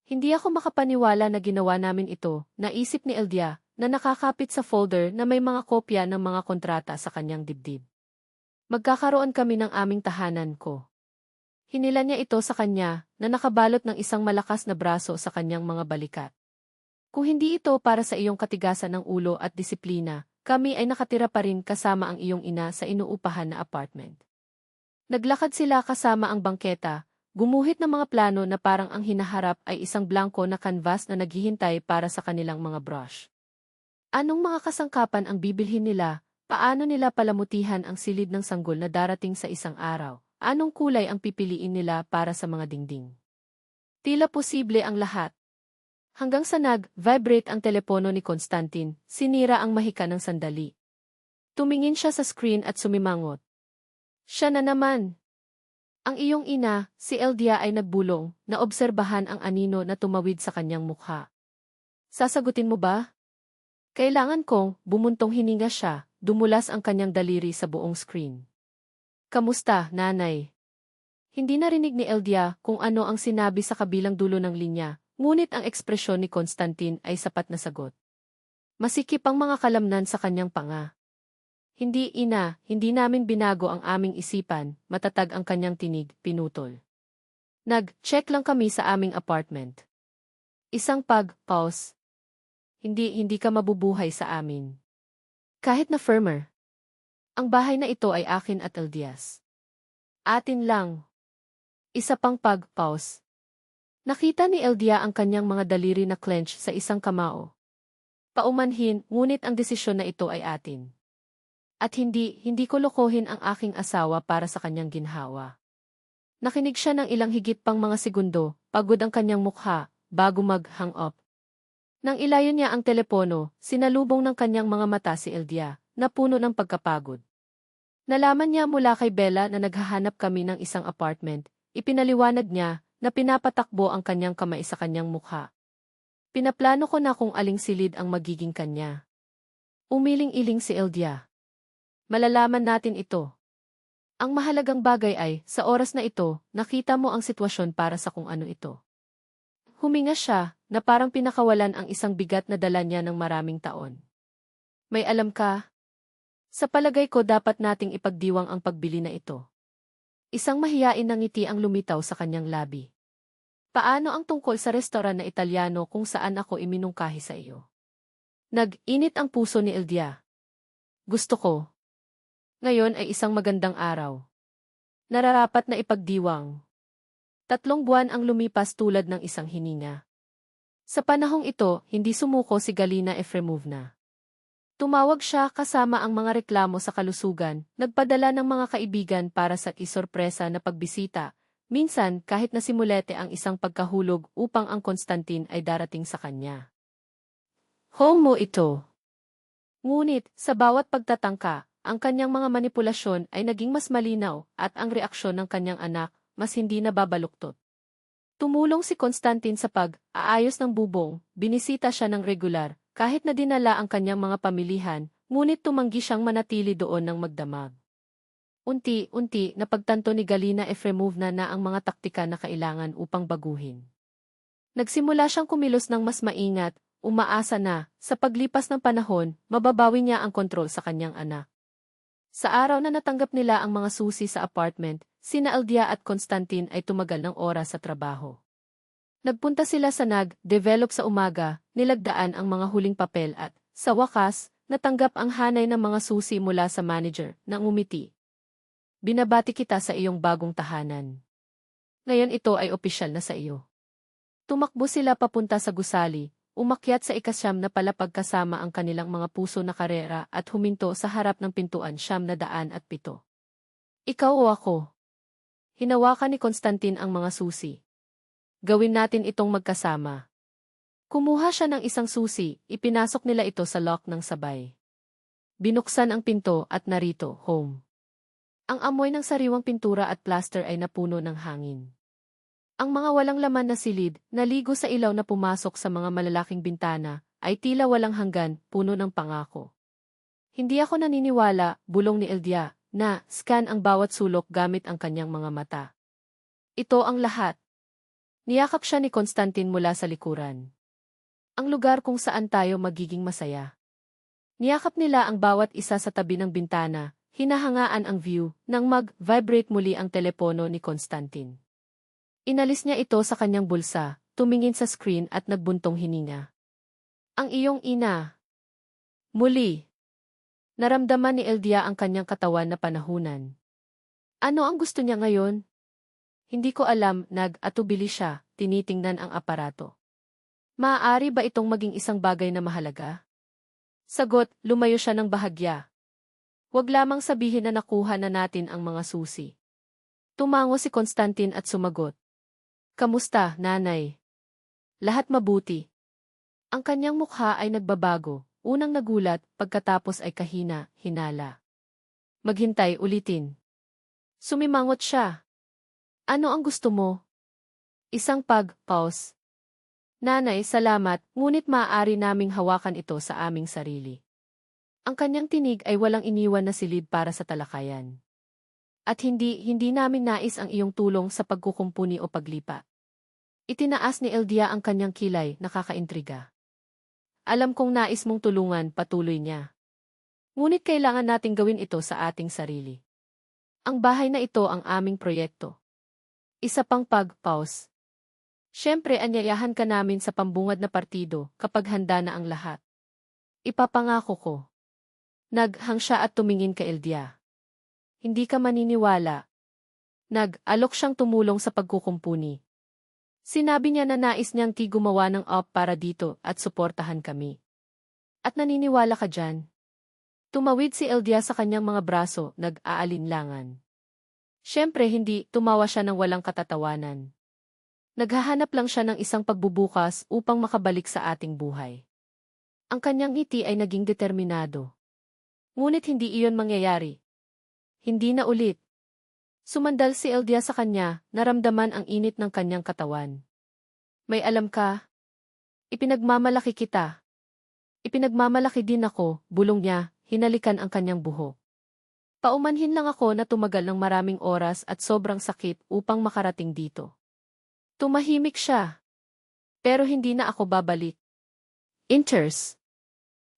Hindi ako makapaniwala na ginawa namin ito, naisip ni Eldia, na nakakapit sa folder na may mga kopya ng mga kontrata sa kanyang dibdib. Magkakaroon kami ng aming tahanan ko. Hinila niya ito sa kanya, na nakabalot ng isang malakas na braso sa kanyang mga balikat. Kung hindi ito para sa iyong katigasan ng ulo at disiplina, kami ay nakatira pa rin kasama ang iyong ina sa inuupahan na apartment. Naglakad sila kasama ang bangketa, gumuhit ng mga plano na parang ang hinaharap ay isang blanko na canvas na naghihintay para sa kanilang mga brush. Anong mga kasangkapan ang bibilhin nila? Paano nila palamutihan ang silid ng sanggol na darating sa isang araw? Anong kulay ang pipiliin nila para sa mga dingding? Tila posible ang lahat. Hanggang sa nag-vibrate ang telepono ni Constantine, sinira ang mahika ng sandali. Tumingin siya sa screen at sumimangot. Siya na naman. Ang iyong ina, si Eldia ay nagbulong, na obserbahan ang anino na tumawid sa kanyang mukha. Sasagutin mo ba? Kailangan kong, bumuntong hininga siya, dumulas ang kanyang daliri sa buong screen. Kamusta, nanay? Hindi narinig ni Eldia kung ano ang sinabi sa kabilang dulo ng linya. Ngunit ang ekspresyon ni Constantine ay sapat na sagot. Masikip ang mga kalamnan sa kanyang panga. Hindi ina, hindi namin binago ang aming isipan, matatag ang kanyang tinig, pinutol. Nag-check lang kami sa aming apartment. Isang pause. Hindi ka mabubuhay sa amin. Kahit na firmer. Ang bahay na ito ay akin at Eldia's. Atin lang. Isa pang pause. Nakita ni Eldia ang kanyang mga daliri na clench sa isang kamao. Paumanhin, ngunit ang desisyon na ito ay atin. At hindi ko lokohin ang aking asawa para sa kanyang ginhawa. Nakinig siya ng ilang higit pang mga segundo, pagod ang kanyang mukha, bago mag-hang up. Nang ilayon niya ang telepono, sinalubong ng kanyang mga mata si Eldia, na puno ng pagkapagod. Nalaman niya mula kay Bella na naghahanap kami ng isang apartment, ipinaliwanag niya, na pinapatakbo ang kanyang kamay sa kanyang mukha. Pinaplano ko na kung aling silid ang magiging kanya. Umiling-iling si Eldia. Malalaman natin ito. Ang mahalagang bagay ay, sa oras na ito, nakita mo ang sitwasyon para sa kung ano ito. Huminga siya, na parang pinakawalan ang isang bigat na dala niya ng maraming taon. May alam ka? Sa palagay ko dapat nating ipagdiwang ang pagbili na ito. Isang mahiyain na ngiti ang lumitaw sa kanyang labi. Paano ang tungkol sa restoran na Italyano kung saan ako iminungkahi sa iyo? Nag-init ang puso ni Eldia. Gusto ko. Ngayon ay isang magandang araw. Nararapat na ipagdiwang. 3 buwan ang lumipas tulad ng isang hininga. Sa panahong ito, hindi sumuko si Galina Efremovna. Tumawag siya kasama ang mga reklamo sa kalusugan, nagpadala ng mga kaibigan para sa isorpresa na pagbisita, minsan kahit nasimulete ang isang pagkahulog upang ang Constantine ay darating sa kanya. Home mo ito. Ngunit, sa bawat pagtatangka, ang kanyang mga manipulasyon ay naging mas malinaw at ang reaksyon ng kanyang anak, mas hindi nababaluktot. Tumulong si Constantine sa pag-aayos ng bubong, binisita siya ng regular, kahit na dinala ang kanyang mga pamilihan, ngunit tumanggi siyang manatili doon ng magdamag. Unti-unti napagtanto ni Galina Efremovna na ang mga taktika na kailangan upang baguhin. Nagsimula siyang kumilos ng mas maingat, umaasa na, sa paglipas ng panahon, mababawi niya ang kontrol sa kanyang anak. Sa araw na natanggap nila ang mga susi sa apartment, sina Eldia at Constantine ay tumagal ng oras sa trabaho. Nagpunta sila sa nag-develop sa umaga, nilagdaan ang mga huling papel at, sa wakas, natanggap ang hanay ng mga susi mula sa manager, nang umiti. Binabati kita sa iyong bagong tahanan. Ngayon ito ay opisyal na sa iyo. Tumakbo sila papunta sa gusali, umakyat sa ika-9 na palapag kasama ang kanilang mga puso na karera at huminto sa harap ng pintuan 907. Ikaw o ako? Hinawakan ni Constantine ang mga susi. Gawin natin itong magkasama. Kumuha siya ng isang susi, ipinasok nila ito sa lock ng sabay. Binuksan ang pinto at narito, home. Ang amoy ng sariwang pintura at plaster ay napuno ng hangin. Ang mga walang laman na silid, naligo sa ilaw na pumasok sa mga malalaking bintana, ay tila walang hanggan, puno ng pangako. Hindi ako naniniwala, bulong ni Eldia, na scan ang bawat sulok gamit ang kanyang mga mata. Ito ang lahat. Niyakap siya ni Constantine mula sa likuran. Ang lugar kung saan tayo magiging masaya. Niyakap nila ang bawat isa sa tabi ng bintana, hinahangaan ang view, nang mag-vibrate muli ang telepono ni Constantine. Inalis niya ito sa kanyang bulsa, tumingin sa screen at nagbuntong hininga. Ang iyong ina. Muli. Naramdaman ni Eldia ang kanyang katawan na panahunan. Ano ang gusto niya ngayon? Hindi ko alam, nag-atubili siya, tinitingnan ang aparato. Maaari ba itong maging isang bagay na mahalaga? Sagot, lumayo siya ng bahagya. Huwag lamang sabihin na nakuha na natin ang mga susi. Tumango si Constantine at sumagot. Kamusta, nanay? Lahat mabuti. Ang kanyang mukha ay nagbabago, unang nagulat, pagkatapos ay kahina, hinala. Maghintay, ulitin. Sumimangot siya. Ano ang gusto mo? Isang pause. Nanay, salamat, ngunit maaari naming hawakan ito sa aming sarili. Ang kanyang tinig ay walang iniwan na silid para sa talakayan. At hindi namin nais ang iyong tulong sa pagkukumpuni o paglipa. Itinaas ni Eldia ang kanyang kilay, nakakaintriga. Alam kong nais mong tulungan, patuloy niya. Ngunit kailangan nating gawin ito sa ating sarili. Ang bahay na ito ang aming proyekto. Isa pang pause. Siyempre anyayahan ka namin sa pambungad na partido kapag handa na ang lahat. Ipapangako ko. Naghang siya at tumingin kay Eldia. Hindi ka maniniwala. Nag-alok siyang tumulong sa pagkukumpuni. Sinabi niya na nais niyang gumawa ng op para dito at suportahan kami. At naniniwala ka dyan? Tumawid si Eldia sa kanyang mga braso, nag-aalinlangan. Siyempre hindi, tumawa siya ng walang katatawanan. Naghahanap lang siya ng isang pagbubukas upang makabalik sa ating buhay. Ang kanyang ngiti ay naging determinado. Ngunit hindi iyon mangyayari. Hindi na ulit. Sumandal si Eldia sa kanya, naramdaman ang init ng kanyang katawan. May alam ka? Ipinagmamalaki kita. Ipinagmamalaki din ako, bulong niya, hinalikan ang kanyang buhok. Paumanhin lang ako na tumagal ng maraming oras at sobrang sakit upang makarating dito. Tumahimik siya. Pero hindi na ako babalik. Inters.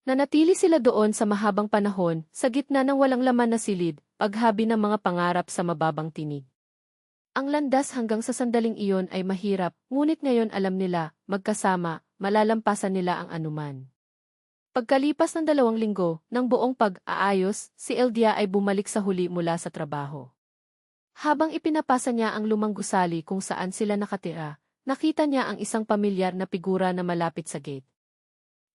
Nanatili sila doon sa mahabang panahon, sa gitna ng walang laman na silid, paghabi ng mga pangarap sa mababang tinig. Ang landas hanggang sa sandaling iyon ay mahirap, ngunit ngayon alam nila, magkasama, malalampasan nila ang anuman. Pagkalipas ng 2 linggo, ng buong pag-aayos, si Eldia ay bumalik sa huli mula sa trabaho. Habang ipinapasa niya ang lumang gusali kung saan sila nakatira, nakita niya ang isang pamilyar na figura na malapit sa gate.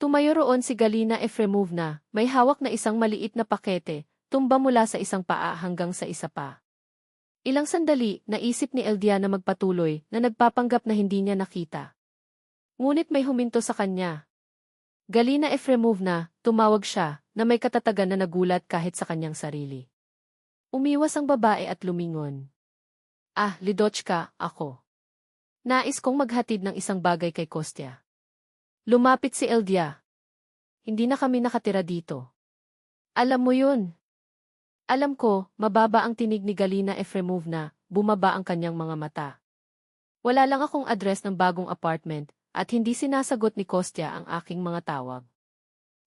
Tumayo roon si Galina Efremovna, may hawak na isang maliit na pakete, tumba mula sa isang paa hanggang sa isa pa. Ilang sandali, naisip ni Eldia na magpatuloy, na nagpapanggap na hindi niya nakita. Ngunit may huminto sa kanya. Galina Efremovna, tumawag siya, na may katatagan na nagulat kahit sa kanyang sarili. Umiwas ang babae at lumingon. Ah, Lidochka, ako. Nais kong maghatid ng isang bagay kay Kostya. Lumapit si Eldia. Hindi na kami nakatira dito. Alam mo yun. Alam ko, mababa ang tinig ni Galina Efremovna, bumaba ang kanyang mga mata. Wala lang akong address ng bagong apartment, at hindi sinasagot ni Kostya ang aking mga tawag.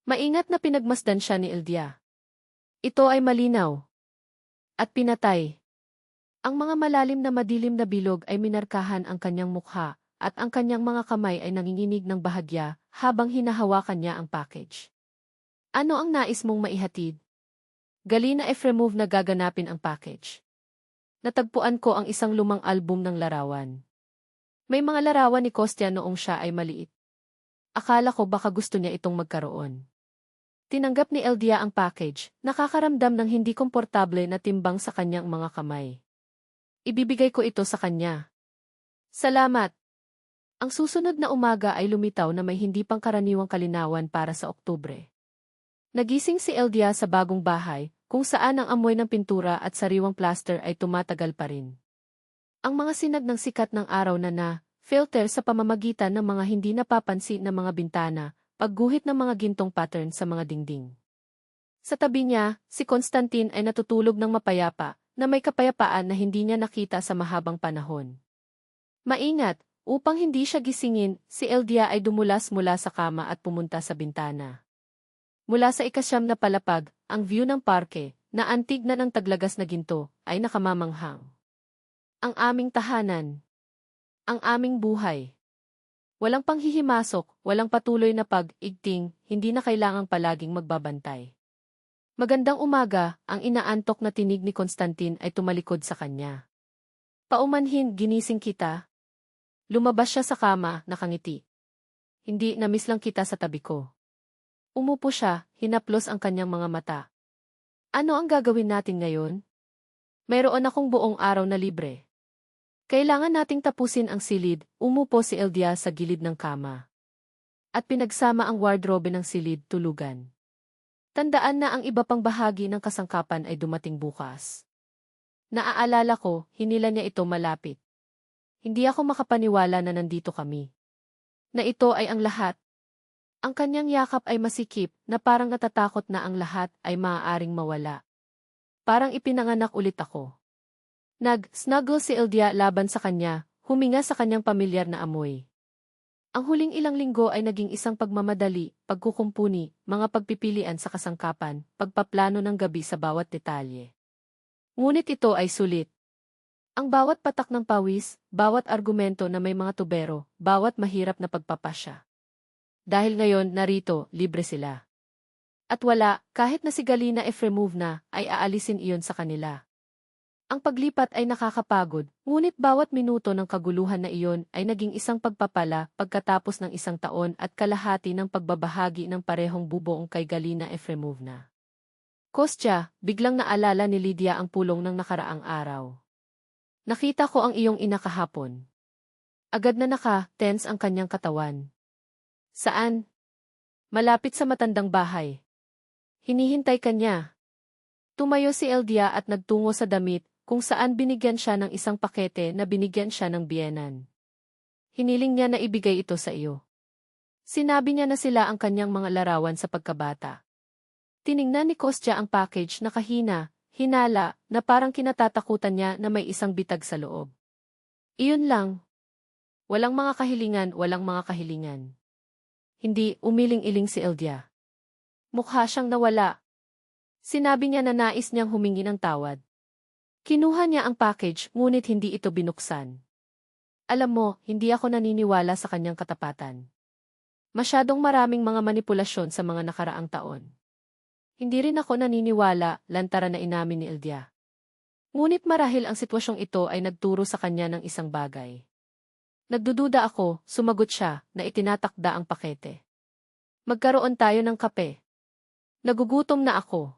Maingat na pinagmasdan siya ni Eldia. Ito ay malinaw. At pinatay. Ang mga malalim na madilim na bilog ay minarkahan ang kanyang mukha, at ang kanyang mga kamay ay nanginginig ng bahagya habang hinahawakan niya ang package. Ano ang nais mong maihatid? Galina Efremovna, gaganapin ang package. Natagpuan ko ang isang lumang album ng larawan. May mga larawan ni Kostya noong siya ay maliit. Akala ko baka gusto niya itong magkaroon. Tinanggap ni Eldia ang package, nakakaramdam ng hindi komportable na timbang sa kanyang mga kamay. Ibibigay ko ito sa kanya. Salamat. Ang susunod na umaga ay lumitaw na may hindi pangkaraniwang kalinawan para sa Oktubre. Nagising si Eldia sa bagong bahay, kung saan ang amoy ng pintura at sariwang plaster ay tumatagal pa rin. Ang mga sinag ng sikat ng araw na filter sa pamamagitan ng mga hindi napapansin na mga bintana, pagguhit ng mga gintong pattern sa mga dingding. Sa tabi niya, si Constantine ay natutulog ng mapayapa, na may kapayapaan na hindi niya nakita sa mahabang panahon. Maingat, upang hindi siya gisingin, si Eldia ay dumulas mula sa kama at pumunta sa bintana. Mula sa ikasyam na palapag, ang view ng parke, na antig na ng taglagas na ginto, ay nakamamanghang. Ang aming tahanan. Ang aming buhay. Walang panghihimasok, walang patuloy na pag-igting, hindi na kailangang palaging magbabantay. Magandang umaga, ang inaantok na tinig ni Constantine ay tumalikod sa kanya. Paumanhin, ginising kita. Lumabas siya sa kama, nakangiti. Hindi, namiss lang kita sa tabi ko. Umupo siya, hinaplos ang kanyang mga mata. Ano ang gagawin natin ngayon? Mayroon akong buong araw na libre. Kailangan nating tapusin ang silid, umupo si Eldia sa gilid ng kama. At pinagsama ang wardrobe ng silid, tulugan. Tandaan na ang iba pang bahagi ng kasangkapan ay dumating bukas. Naaalala ko, hinila niya ito malapit. Hindi ako makapaniwala na nandito kami. Na ito ay ang lahat. Ang kanyang yakap ay masikip na parang natatakot na ang lahat ay maaaring mawala. Parang ipinanganak ulit ako. Nag-snuggle si Eldia laban sa kanya, huminga sa kanyang pamilyar na amoy. Ang huling ilang linggo ay naging isang pagmamadali, pagkukumpuni, mga pagpipilian sa kasangkapan, pagpaplano ng gabi sa bawat detalye. Ngunit ito ay sulit. Ang bawat patak ng pawis, bawat argumento na may mga tubero, bawat mahirap na pagpapasya. Dahil ngayon, narito, libre sila. At wala, kahit na si Galina remove na, ay aalisin iyon sa kanila. Ang paglipat ay nakakapagod, ngunit bawat minuto ng kaguluhan na iyon ay naging isang pagpapala pagkatapos ng isang taon at kalahati ng pagbabahagi ng parehong bubuong kay Galina Efremovna. Kostya, biglang naalala ni Lydia ang pulong ng nakaraang araw. Nakita ko ang iyong ina kahapon. Agad na naka-tense ang kanyang katawan. Saan? Malapit sa matandang bahay. Hinihintay ka niya. Tumayo si Eldia at nagtungo sa damit, kung saan binigyan siya ng isang pakete na binigyan siya ng biyenan. Hiniling niya na ibigay ito sa iyo. Sinabi niya na sila ang kanyang mga larawan sa pagkabata. Tiningnan ni Kostya ang package na kahina, hinala, na parang kinatatakutan niya na may isang bitag sa loob. Iyon lang. Walang mga kahilingan, walang mga kahilingan. Hindi, umiling-iling si Eldia. Mukha siyang nawala. Sinabi niya na nais niyang humingi ng tawad. Kinuha niya ang package, ngunit hindi ito binuksan. Alam mo, hindi ako naniniwala sa kanyang katapatan. Masyadong maraming mga manipulasyon sa mga nakaraang taon. Hindi rin ako naniniwala, lantaran na inamin ni Eldia. Ngunit marahil ang sitwasyong ito ay nagturo sa kanya ng isang bagay. Nagdududa ako, sumagot siya, na itinatakda ang pakete. Magkaroon tayo ng kape. Nagugutom na ako.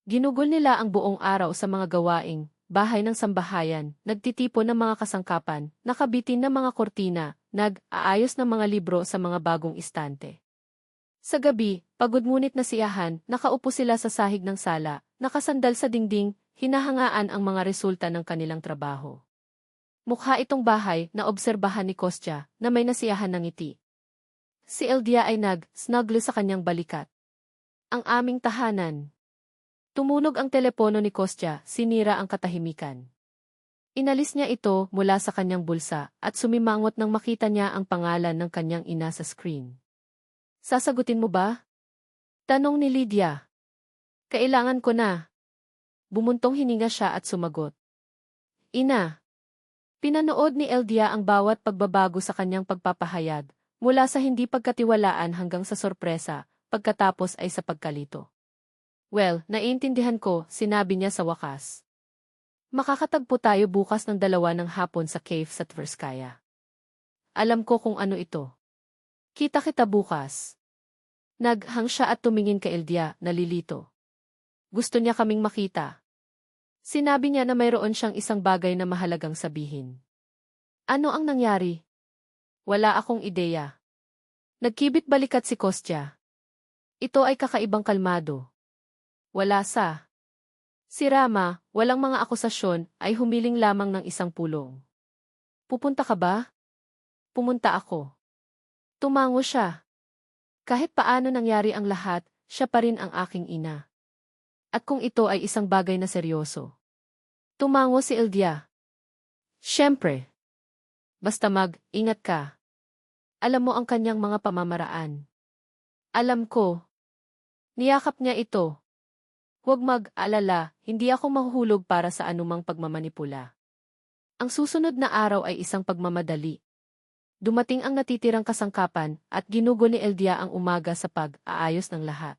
Ginugol nila ang buong araw sa mga gawaing, bahay ng sambahayan, nagtitipon ng mga kasangkapan, nakabitin ng mga kortina, nag-aayos ng mga libro sa mga bagong istante. Sa gabi, pagod ngunit nasiyahan, nakaupo sila sa sahig ng sala, nakasandal sa dingding, hinahangaan ang mga resulta ng kanilang trabaho. Mukha itong bahay na obserbahan ni Kostya, na may nasiyahan ng ngiti. Si Eldia ay nag-snuggle sa kanyang balikat. Ang aming tahanan. Tumunog ang telepono ni Kostya, sinira ang katahimikan. Inalis niya ito mula sa kanyang bulsa at sumimangot nang makita niya ang pangalan ng kanyang ina sa screen. Sasagutin mo ba? Tanong ni Lydia. Kailangan ko na. Bumuntong hininga siya at sumagot. Ina. Pinanood ni Eldia ang bawat pagbabago sa kanyang pagpapahayag, mula sa hindi pagkatiwalaan hanggang sa sorpresa, pagkatapos ay sa pagkalito. Well, naiintindihan ko, sinabi niya sa wakas. Makakatagpo tayo bukas ng 2 ng hapon sa cave sa Tverskaya. Alam ko kung ano ito. Kita kita bukas. Naghang siya at tumingin kay Eldia, nalilito. Gusto niya kaming makita. Sinabi niya na mayroon siyang isang bagay na mahalagang sabihin. Ano ang nangyari? Wala akong ideya. Nagkibit balikat si Kostya. Ito ay kakaibang kalmado. Wala sa. Si Rama, walang mga akusasyon, ay humiling lamang ng isang pulong. Pupunta ka ba? Pumunta ako. Tumango siya. Kahit paano nangyari ang lahat, siya pa rin ang aking ina. At kung ito ay isang bagay na seryoso. Tumango si Ildia. Siyempre. Basta ingat ka. Alam mo ang kanyang mga pamamaraan. Alam ko. Niyakap niya ito. Huwag mag-alala, hindi ako mahuhulog para sa anumang pagmamanipula. Ang susunod na araw ay isang pagmamadali. Dumating ang natitirang kasangkapan at ginugo ni Eldia ang umaga sa pag-aayos ng lahat.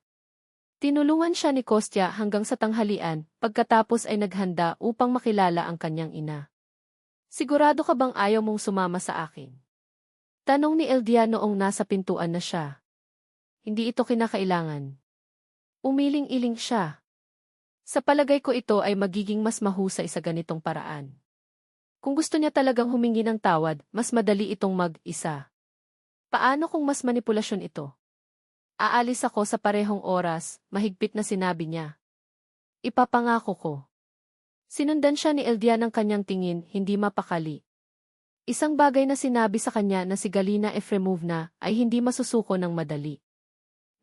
Tinulungan siya ni Kostya hanggang sa tanghalian, pagkatapos ay naghanda upang makilala ang kanyang ina. Sigurado ka bang ayaw mong sumama sa akin? Tanong ni Eldia noong nasa pintuan na siya. Hindi ito kinakailangan. Umiling-iling siya. Sa palagay ko ito ay magiging mas mahusay sa ganitong paraan. Kung gusto niya talagang humingi ng tawad, mas madali itong mag-isa. Paano kung mas manipulasyon ito? Aalis ako sa parehong oras, mahigpit na sinabi niya. Ipapangako ko. Sinundan siya ni Eldia ng kanyang tingin, hindi mapakali. Isang bagay na sinabi sa kanya na si Galina Efremovna ay hindi masusuko ng madali.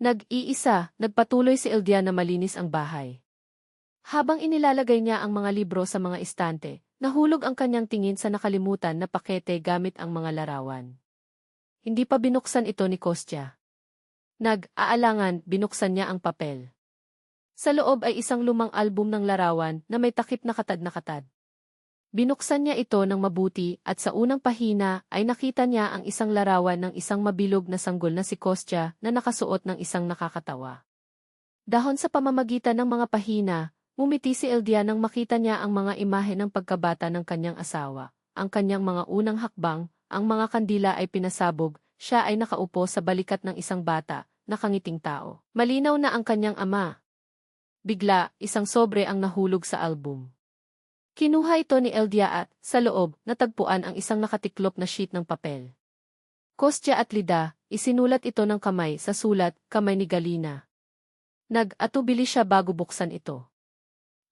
Nag-iisa, nagpatuloy si Eldia na malinis ang bahay. Habang inilalagay niya ang mga libro sa mga istante, nahulog ang kanyang tingin sa nakalimutan na pakete gamit ang mga larawan. Hindi pa binuksan ito ni Kostya. Nag-aalangan, binuksan niya ang papel. Sa loob ay isang lumang album ng larawan na may takip na katad. Binuksan niya ito ng mabuti at sa unang pahina ay nakita niya ang isang larawan ng isang mabilog na sanggol na si Kostya na nakasuot ng isang nakakatawa. Dahon sa pamamagitan ng mga pahina, ngumiti si Eldia nang makita niya ang mga imahe ng pagkabata ng kanyang asawa, ang kanyang mga unang hakbang, ang mga kandila ay pinasabog, siya ay nakaupo sa balikat ng isang bata, nakangiting tao. Malinaw na ang kanyang ama. Bigla, isang sobre ang nahulog sa album. Kinuha ito ni Eldia at, sa loob, natagpuan ang isang nakatiklop na sheet ng papel. Kostya at Lida, isinulat ito ng kamay sa sulat, kamay ni Galina. Nag-atubili siya bago buksan ito.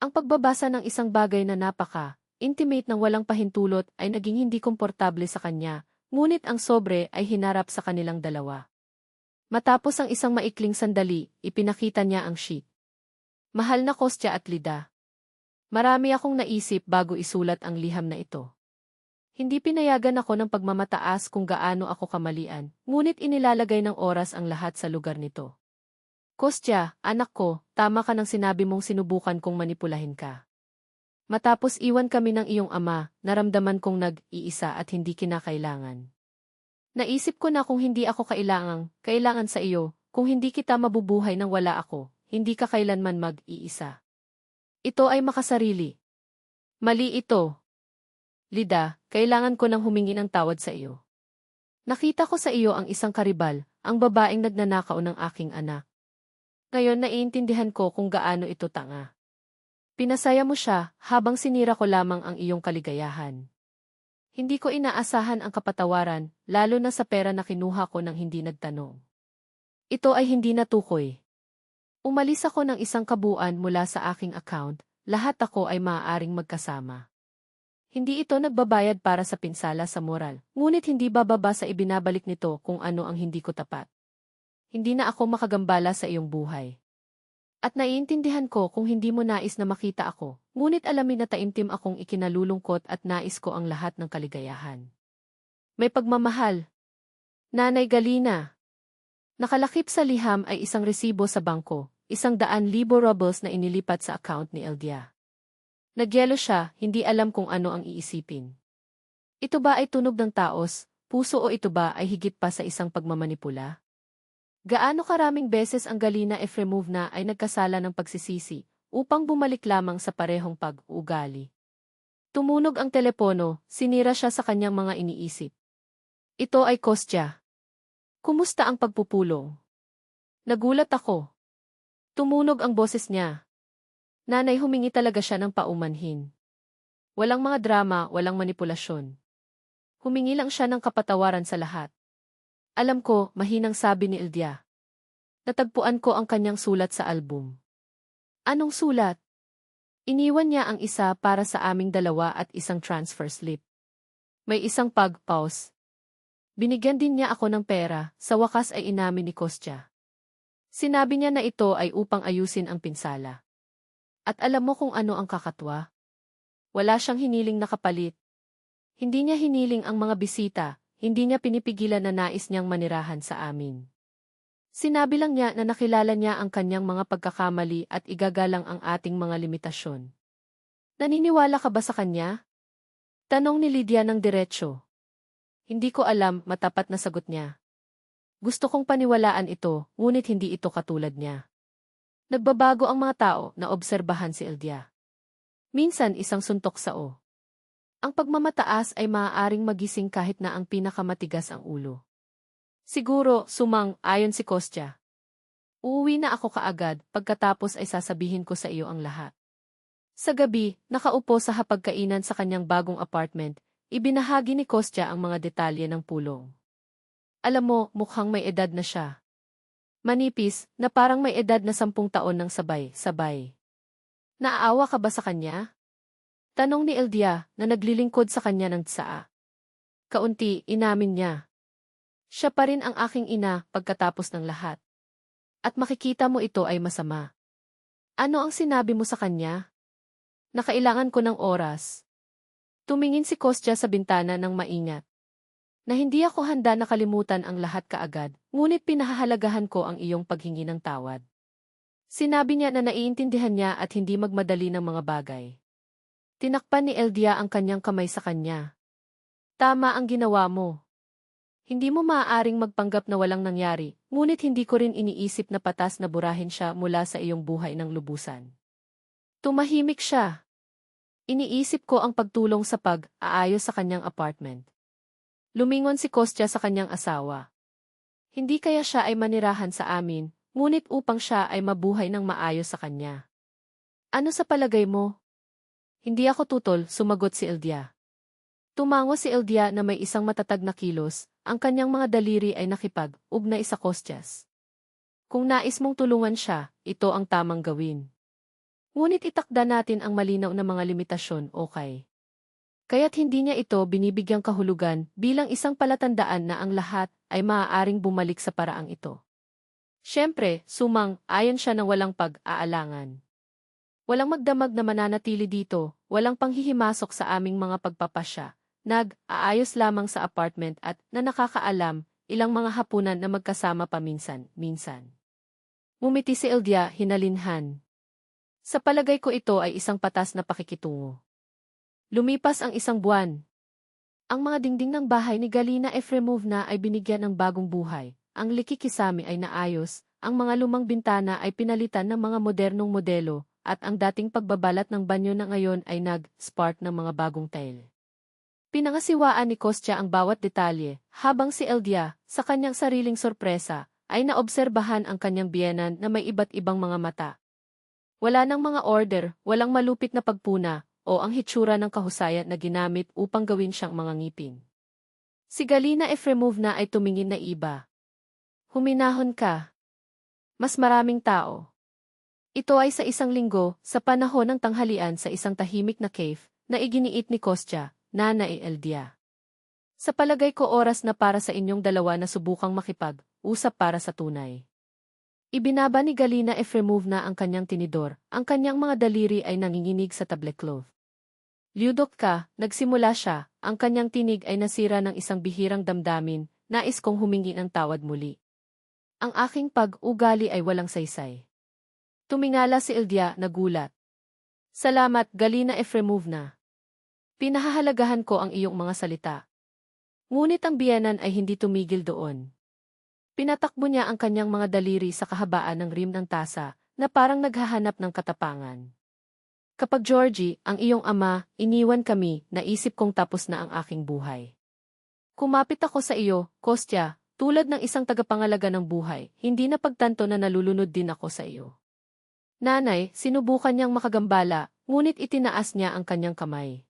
Ang pagbabasa ng isang bagay na intimate ng walang pahintulot ay naging hindi komportable sa kanya, ngunit ang sobre ay hinarap sa kanilang dalawa. Matapos ang isang maikling sandali, ipinakita niya ang sheet. Mahal na Kostya at Lida. Marami akong naisip bago isulat ang liham na ito. Hindi pinayagan ako ng pagmamataas kung gaano ako kamalian, ngunit inilalagay ng oras ang lahat sa lugar nito. Kostya, anak ko, tama ka nang sinabi mong sinubukan kong manipulahin ka. Matapos iwan kami ng iyong ama, naramdaman kong nag-iisa at hindi kinakailangan. Naisip ko na kung hindi ako kailangan sa iyo, kung hindi kita mabubuhay nang wala ako, hindi ka kailanman mag-iisa. Ito ay makasarili. Mali ito. Lida, kailangan ko nang humingi ng tawad sa iyo. Nakita ko sa iyo ang isang karibal, ang babaeng nagnanakaw ng aking anak. Ngayon naiintindihan ko kung gaano ito tanga. Pinasaya mo siya habang sinira ko lamang ang iyong kaligayahan. Hindi ko inaasahan ang kapatawaran, lalo na sa pera na kinuha ko nang hindi nagtanong. Ito ay hindi natukoy. Umalis ako ng isang kabuuan mula sa aking account, lahat ako ay maaaring magkasama. Hindi ito nagbabayad para sa pinsala sa moral, ngunit hindi bababa sa ibinabalik nito kung ano ang hindi ko tapat. Hindi na ako makagambala sa iyong buhay. At naiintindihan ko kung hindi mo nais na makita ako, ngunit alamin na taimtim akong ikinalulungkot at nais ko ang lahat ng kaligayahan. May pagmamahal. Nanay Galina. Nakalakip sa liham ay isang resibo sa bangko, 100,000 rubles na inilipat sa account ni Eldia. Nagyelo siya, hindi alam kung ano ang iisipin. Ito ba ay tunog ng taos, puso o ito ba ay higit pa sa isang pagmamanipula? Gaano karaming beses ang Galina Efremovna ay nagkasala ng pagsisisi upang bumalik lamang sa parehong pag-uugali. Tumunog ang telepono, sinira siya sa kanyang mga iniisip. Ito ay Kostya. Kumusta ang pagpupulong? Nagulat ako. Tumunog ang boses niya. Nanay, humingi talaga siya ng paumanhin. Walang mga drama, walang manipulasyon. Humingi lang siya ng kapatawaran sa lahat. Alam ko, mahinang sabi ni Ildia. Natagpuan ko ang kanyang sulat sa album. Anong sulat? Iniwan niya ang isa para sa aming dalawa at isang transfer slip. May isang pause. Binigyan din niya ako ng pera, sa wakas ay inamin ni Kostya. Sinabi niya na ito ay upang ayusin ang pinsala. At alam mo kung ano ang kakatwa? Wala siyang hiniling na kapalit. Hindi niya hiniling ang mga bisita, hindi niya pinipigilan na nais niyang manirahan sa amin. Sinabi lang niya na nakilala niya ang kanyang mga pagkakamali at igagalang ang ating mga limitasyon. Naniniwala ka ba sa kanya? Tanong ni Lydia ng diretsyo. Hindi ko alam, matapat na sagot niya. Gusto kong paniwalaan ito, ngunit hindi ito katulad niya. Nagbabago ang mga tao na obserbahan si Ildia. Minsan isang suntok sa o. Ang pagmamataas ay maaaring magising kahit na ang pinakamatigas ang ulo. Siguro, ayon si Kostya. Uuwi na ako kaagad, pagkatapos ay sasabihin ko sa iyo ang lahat. Sa gabi, nakaupo sa hapagkainan sa kanyang bagong apartment, ibinahagi ni Kostya ang mga detalye ng pulong. Alam mo, mukhang may edad na siya. Manipis, na parang may edad na 10 taon ng sabay-sabay. Naaawa ka ba sa kanya? Tanong ni Ildia na naglilingkod sa kanya ng tsaa. Kaunti, inamin niya. Siya pa rin ang aking ina pagkatapos ng lahat. At makikita mo ito ay masama. Ano ang sinabi mo sa kanya? Nakailangan ko ng oras. Tumingin si Kostya sa bintana ng maingat. Na hindi ako handa na kalimutan ang lahat kaagad, ngunit pinahahalagahan ko ang iyong paghingi ng tawad. Sinabi niya na naiintindihan niya at hindi magmadali ng mga bagay. Tinakpan ni Ildia ang kanyang kamay sa kanya. Tama ang ginawa mo. Hindi mo maaaring magpanggap na walang nangyari, ngunit hindi ko rin iniisip na patas na burahin siya mula sa iyong buhay ng lubusan. Tumahimik siya. Iniisip ko ang pagtulong sa pag-aayos sa kanyang apartment. Lumingon si Kostya sa kanyang asawa. Hindi kaya siya ay manirahan sa amin, ngunit upang siya ay mabuhay ng maayos sa kanya. Ano sa palagay mo? Hindi ako tutol, sumagot si Ildia. Tumango si Ildia na may isang matatag na kilos, ang kanyang mga daliri ay nakipag-ugnay sa Kostyas. Kung nais mong tulungan siya, ito ang tamang gawin. Ngunit itakda natin ang malinaw na mga limitasyon, okay? Kaya't hindi niya ito binibigyang kahulugan bilang isang palatandaan na ang lahat ay maaaring bumalik sa paraang ito. Siyempre, ayon siya ng walang pag-aalangan. Walang magdamag na mananatili dito, walang panghihimasok sa aming mga pagpapasya, nag-aayos lamang sa apartment at na nakakaalam, ilang mga hapunan na magkasama paminsan-minsan. Ngumiti si Ildia, hinalinhan. Sa palagay ko ito ay isang patas na pakikitungo. Lumipas ang isang buwan. Ang mga dingding ng bahay ni Galina Efremovna ay binigyan ng bagong buhay. Ang likikisami ay naayos, ang mga lumang bintana ay pinalitan ng mga modernong modelo, at ang dating pagbabalat ng banyo na ngayon ay nag-spark ng mga bagong tile. Pinangasiwaan ni Kostya ang bawat detalye, habang si Ildia, sa kanyang sariling sorpresa, ay naobserbahan ang kanyang biyenan na may iba't ibang mga mata. Wala nang mga order, walang malupit na pagpuna, o ang hitsura ng kahusayan na ginamit upang gawin siyang mga ngipin. Si Galina Efremovna ay tumingin na iba. Huminahon ka. Mas maraming tao. Ito ay sa isang linggo, sa panahon ng tanghalian sa isang tahimik na cave, na iginiit ni Kostya, Nanay Ildia. Sa palagay ko oras na para sa inyong dalawa na subukang makipag-usap para sa tunay. Ibinaba ni Galina Efremovna ang kanyang tinidor, ang kanyang mga daliri ay nanginginig sa tablecloth. Lyudok ka, nagsimula siya, ang kanyang tinig ay nasira ng isang bihirang damdamin, nais kong humingi ng tawad muli. Ang aking pag-ugali ay walang saysay. Tumingala si Ildia, nagulat. Salamat, Galina Efremovna. Pinahahalagahan ko ang iyong mga salita. Ngunit ang biyenan ay hindi tumigil doon. Pinatakbo niya ang kanyang mga daliri sa kahabaan ng rim ng tasa, na parang naghahanap ng katapangan. Kapag Georgie, ang iyong ama, iniwan kami, naisip kong tapos na ang aking buhay. Kumapit ako sa iyo, Kostya, tulad ng isang tagapangalaga ng buhay, hindi na pagtanto na nalulunod din ako sa iyo. Nanay, sinubukan niyang makagambala, ngunit itinaas niya ang kanyang kamay.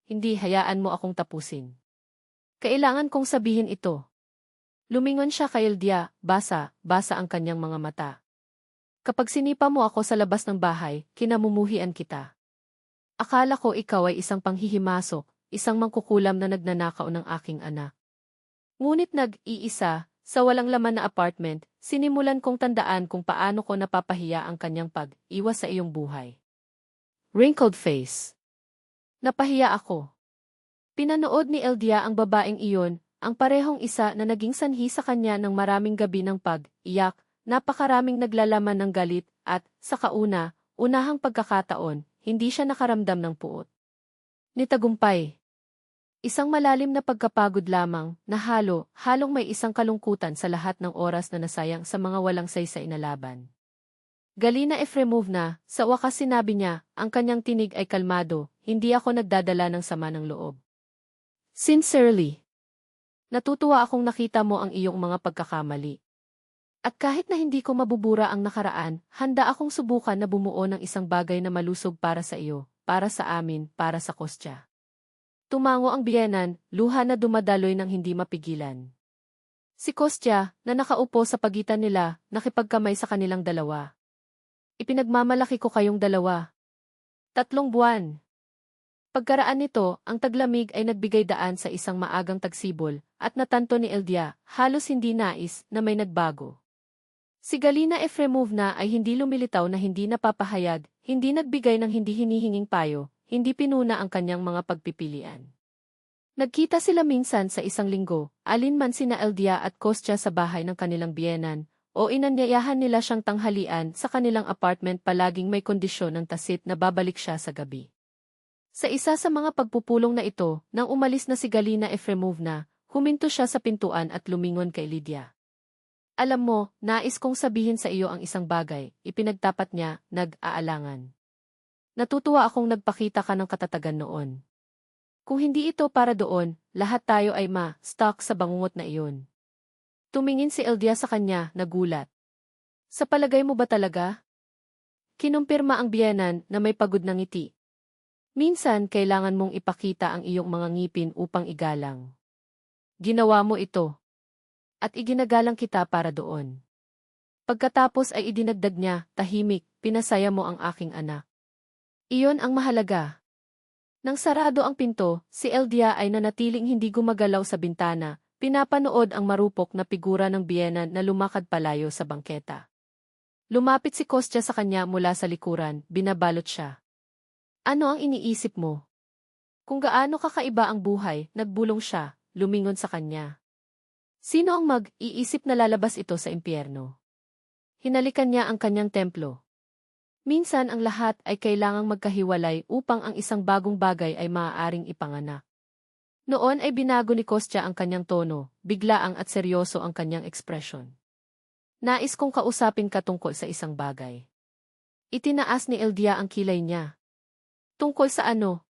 Hindi, hayaan mo akong tapusin. Kailangan kong sabihin ito. Lumingon siya kay Eldia, basa ang kanyang mga mata. Kapag sinipa mo ako sa labas ng bahay, kinamumuhian kita. Akala ko ikaw ay isang panghihimasok, isang mangkukulam na nagnanakaw ng aking anak. Ngunit nag-iisa, sa walang laman na apartment, sinimulan kong tandaan kung paano ko napapahiya ang kanyang pag-iwas sa iyong buhay. Wrinkled face. Napahiya ako. Pinanood ni Eldia ang babaeng iyon, ang parehong isa na naging sanhi sa kanya ng maraming gabi ng pag-iyak, napakaraming naglalaman ng galit, at, sa unahang pagkakataon, hindi siya nakaramdam ng puot. Ni tagumpay. Isang malalim na pagkapagod lamang, na halong may isang kalungkutan sa lahat ng oras na nasayang sa mga walang saysay na laban. Galina Efremovna, sa wakas sinabi niya, ang kanyang tinig ay kalmado, hindi ako nagdadala ng sama ng loob. Sincerely. Natutuwa akong nakita mo ang iyong mga pagkakamali. At kahit na hindi ko mabubura ang nakaraan, handa akong subukan na bumuo ng isang bagay na malusog para sa iyo, para sa amin, para sa Kostya. Tumango ang biyenan, luha na dumadaloy ng hindi mapigilan. Si Kostya, na nakaupo sa pagitan nila, nakipagkamay sa kanilang dalawa. Ipinagmamalaki ko kayong dalawa. 3 buwan. Pagkaraan nito, ang taglamig ay nagbigay daan sa isang maagang tagsibol, at natanto ni Eldia, halos hindi nais, na may nagbago. Si Galina Efremovna ay hindi lumilitaw na hindi napapahayag, hindi nagbigay ng hindi hinihinging payo, hindi pinuna ang kanyang mga pagpipilian. Nagkita sila minsan sa isang linggo, alinman sina Eldia at Kostya sa bahay ng kanilang biyenan, o inanyayahan nila siyang tanghalian sa kanilang apartment palaging may kondisyon ng tasit na babalik siya sa gabi. Sa isa sa mga pagpupulong na ito, nang umalis na si Galina Efremovna, huminto siya sa pintuan at lumingon kay Lydia. Alam mo, nais kong sabihin sa iyo ang isang bagay, ipinagtapat niya, nag-aalangan. Natutuwa akong nagpakita ka ng katatagan noon. Kung hindi ito para doon, lahat tayo ay ma-stuck sa bangungot na iyon. Tumingin si Eldia sa kanya, nagulat. Sa palagay mo ba talaga? Kinumpirma ang biyenan na may pagod na ngiti. Minsan kailangan mong ipakita ang iyong mga ngipin upang igalang. Ginawa mo ito. At iginagalang kita para doon. Pagkatapos ay idinagdag niya, tahimik, pinasaya mo ang aking anak. Iyon ang mahalaga. Nang sarado ang pinto, si Eldia ay nanatiling hindi gumagalaw sa bintana, pinapanood ang marupok na figura ng biyenan na lumakad palayo sa bangketa. Lumapit si Kostya sa kanya mula sa likuran, binabalot siya. Ano ang iniisip mo? Kung gaano kakaiba ang buhay, nagbulong siya, lumingon sa kanya. Sino ang mag-iisip na lalabas ito sa impyerno? Hinalikan niya ang kanyang templo. Minsan ang lahat ay kailangang magkahiwalay upang ang isang bagong bagay ay maaaring ipanganak. Noon ay binago ni Kostya ang kanyang tono, biglaang at seryoso ang kanyang ekspresyon. Nais kong kausapin ka tungkol sa isang bagay. Itinaas ni Eldia ang kilay niya. Tungkol sa ano?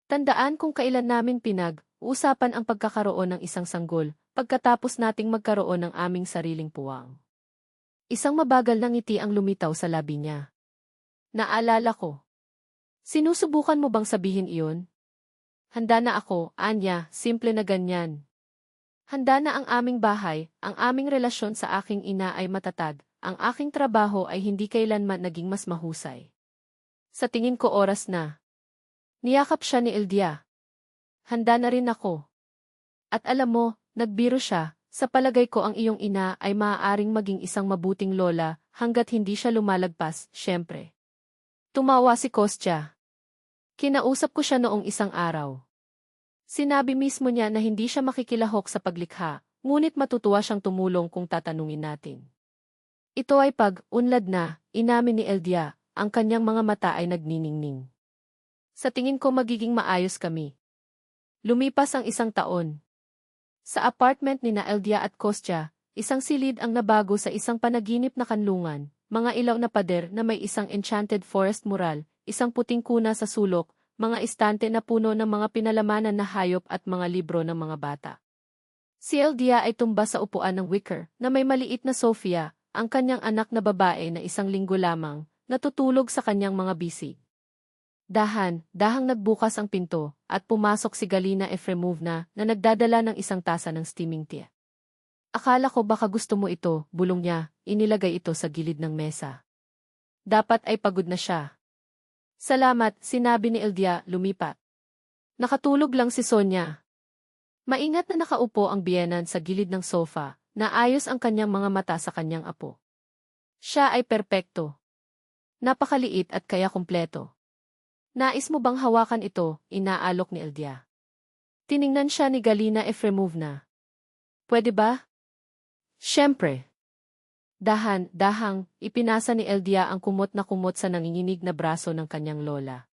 Tandaan kung kailan namin pinag-uusapan ang pagkakaroon ng isang sanggol, pagkatapos nating magkaroon ng aming sariling puwang. Isang mabagal na ngiti ang lumitaw sa labi niya. Naalala ko. Sinusubukan mo bang sabihin iyon? Handa na ako, Anya, simple na ganyan. Handa na ang aming bahay, ang aming relasyon sa aking ina ay matatag, ang aking trabaho ay hindi kailanman naging mas mahusay. Sa tingin ko oras na. Niyakap siya ni Eldia. Handa na rin ako. At alam mo, nagbiro siya, sa palagay ko ang iyong ina ay maaaring maging isang mabuting lola hanggat hindi siya lumalagpas, syempre. Tumawa si Kostya. Kinausap ko siya noong isang araw. Sinabi mismo niya na hindi siya makikilahok sa paglikha, ngunit matutuwa siyang tumulong kung tatanungin natin. Ito ay pag-unlad na, inamin ni Eldia, ang kanyang mga mata ay nagniningning. Sa tingin ko magiging maayos kami. Lumipas ang 1 taon. Sa apartment ni Eldia at Kostya, isang silid ang nabago sa isang panaginip na kanlungan, mga ilaw na pader na may isang enchanted forest mural, isang puting kuna sa sulok, mga istante na puno ng mga pinalamanan na hayop at mga libro ng mga bata. Si Eldia ay tumba sa upuan ng wicker na may maliit na Sofia, ang kanyang anak na babae na 1 linggo lamang, natutulog sa kanyang mga bisig. Dahang nagbukas ang pinto, at pumasok si Galina Efremovna na nagdadala ng isang tasa ng steaming tea. Akala ko baka gusto mo ito, bulong niya, inilagay ito sa gilid ng mesa. Dapat ay pagod na siya. Salamat, sinabi ni Eldia, lumipat. Nakatulog lang si Sonia. Maingat na nakaupo ang biyenan sa gilid ng sofa, naayos ang kanyang mga mata sa kanyang apo. Siya ay perpekto. Napakaliit at kaya kumpleto. Nais mo bang hawakan ito, inaalok ni Eldia. Tiningnan siya ni Galina Efremovna. Pwede ba? Siyempre. Dahang, ipinasa ni Eldia ang kumot sa nanginginig na braso ng kanyang lola.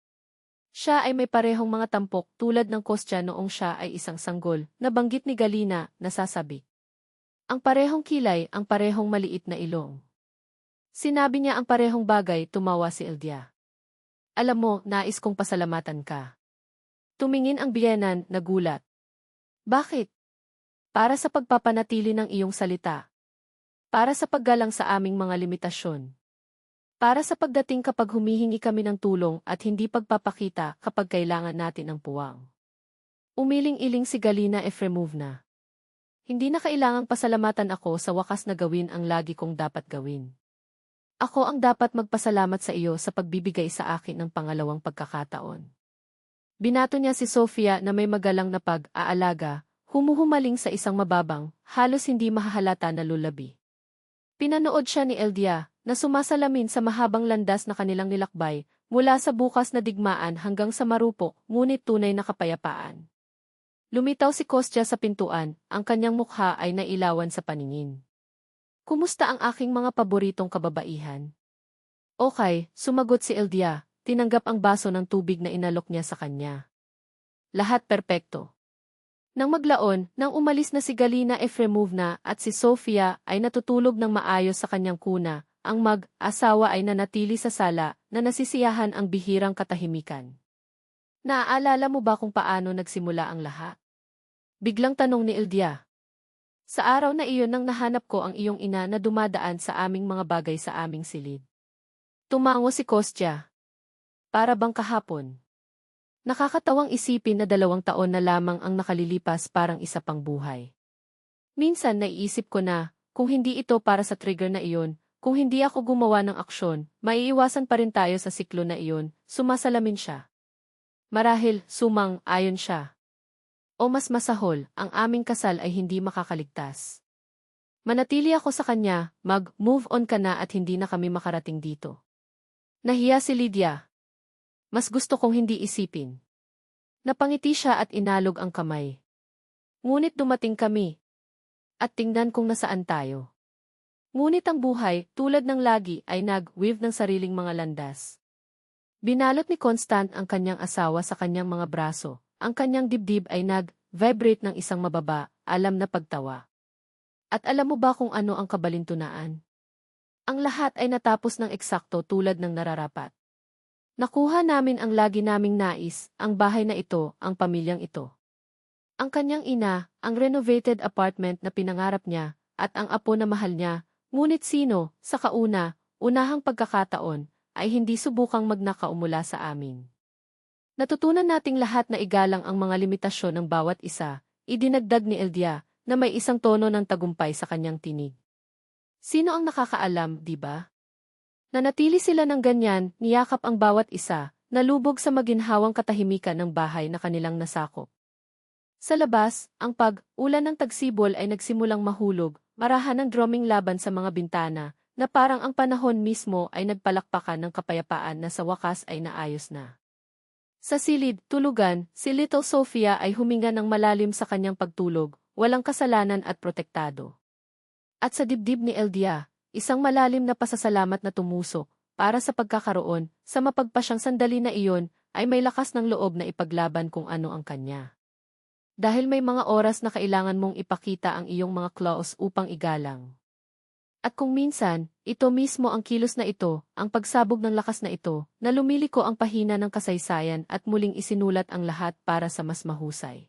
Siya ay may parehong mga tampok tulad ng Kostya noong siya ay isang sanggol, nabanggit ni Galina, nasasabi. Ang parehong kilay, ang parehong maliit na ilong. Sinabi niya ang parehong bagay, tumawa si Eldia. Alam mo, nais kong pasalamatan ka. Tumingin ang biyenan, nagulat. Bakit? Para sa pagpapanatili ng iyong salita. Para sa paggalang sa aming mga limitasyon. Para sa pagdating kapag humihingi kami ng tulong at hindi pagpapakita kapag kailangan natin ng puwang. Umiling-iling si Galina Efremovna. Hindi na kailangang pasalamatan ako sa wakas na gawin ang lagi kong dapat gawin. Ako ang dapat magpasalamat sa iyo sa pagbibigay sa akin ng pangalawang pagkakataon. Binato niya si Sofia na may magalang na pag-aalaga, humuhumaling sa isang mababang, halos hindi mahahalata na lulabi. Pinanood siya ni Eldia, na sumasalamin sa mahabang landas na kanilang nilakbay, mula sa bukas na digmaan hanggang sa marupok, ngunit tunay na kapayapaan. Lumitaw si Kostya sa pintuan, ang kanyang mukha ay nailawan sa paningin. Kumusta ang aking mga paboritong kababaihan? Okay, sumagot si Eldia, tinanggap ang baso ng tubig na inalok niya sa kanya. Lahat perpekto. Nang maglaon, nang umalis na si Galina Efremovna at si Sofia ay natutulog ng maayos sa kanyang kuna, ang mag-asawa ay nanatili sa sala na nasisiyahan ang bihirang katahimikan. Naaalala mo ba kung paano nagsimula ang lahat? Biglang tanong ni Eldia. Sa araw na iyon nang nahanap ko ang iyong ina na dumadaan sa aming mga bagay sa aming silid. Tumango si Kostya. Para bang kahapon? Nakakatawang isipin na 2 taon na lamang ang nakalilipas parang isa pang buhay. Minsan naiisip ko na, kung hindi ito para sa trigger na iyon, kung hindi ako gumawa ng aksyon, maiiwasan pa rin tayo sa siklo na iyon, sumasalamin siya. Marahil, sumang-ayon siya. O mas masahol, ang aming kasal ay hindi makakaligtas. Manatili ako sa kanya, mag-move on ka na at hindi na kami makarating dito. Nahiya si Lydia. Mas gusto kong hindi isipin. Napangiti siya at inalog ang kamay. Ngunit dumating kami. At tingnan kung nasaan tayo. Ngunit ang buhay, tulad ng lagi, ay nag-weave ng sariling mga landas. Binalot ni Constant ang kanyang asawa sa kanyang mga braso. Ang kanyang dibdib ay nag-vibrate ng isang mababa, alam na pagtawa. At alam mo ba kung ano ang kabalintunaan? Ang lahat ay natapos ng eksakto tulad ng nararapat. Nakuha namin ang lagi naming nais, ang bahay na ito, ang pamilyang ito. Ang kanyang ina, ang renovated apartment na pinangarap niya, at ang apo na mahal niya, ngunit sino, sa unahang pagkakataon, ay hindi subukang magnakaumula sa amin. Natutunan nating lahat na igalang ang mga limitasyon ng bawat isa, idinagdag ni Eldia, na may isang tono ng tagumpay sa kanyang tinig. Sino ang nakakaalam, di ba? Nanatili sila ng ganyan, niyakap ang bawat isa, nalubog sa maginhawang katahimikan ng bahay na kanilang nasakop. Sa labas, ang pag-ulan ng tagsibol ay nagsimulang mahulog, marahan ng drumming laban sa mga bintana, na parang ang panahon mismo ay nagpalakpakan ng kapayapaan na sa wakas ay naayos na. Sa silid, tulugan, si Little Sofia ay huminga ng malalim sa kanyang pagtulog, walang kasalanan at protektado. At sa dibdib ni Eldia, isang malalim na pasasalamat na tumusok, para sa pagkakaroon, sa mapagpasyang sandali na iyon, ay may lakas ng loob na ipaglaban kung ano ang kanya. Dahil may mga oras na kailangan mong ipakita ang iyong mga claws upang igalang. At kung minsan, ito mismo ang kilos na ito, ang pagsabog ng lakas na ito, na lumiliko ang pahina ng kasaysayan at muling isinulat ang lahat para sa mas mahusay.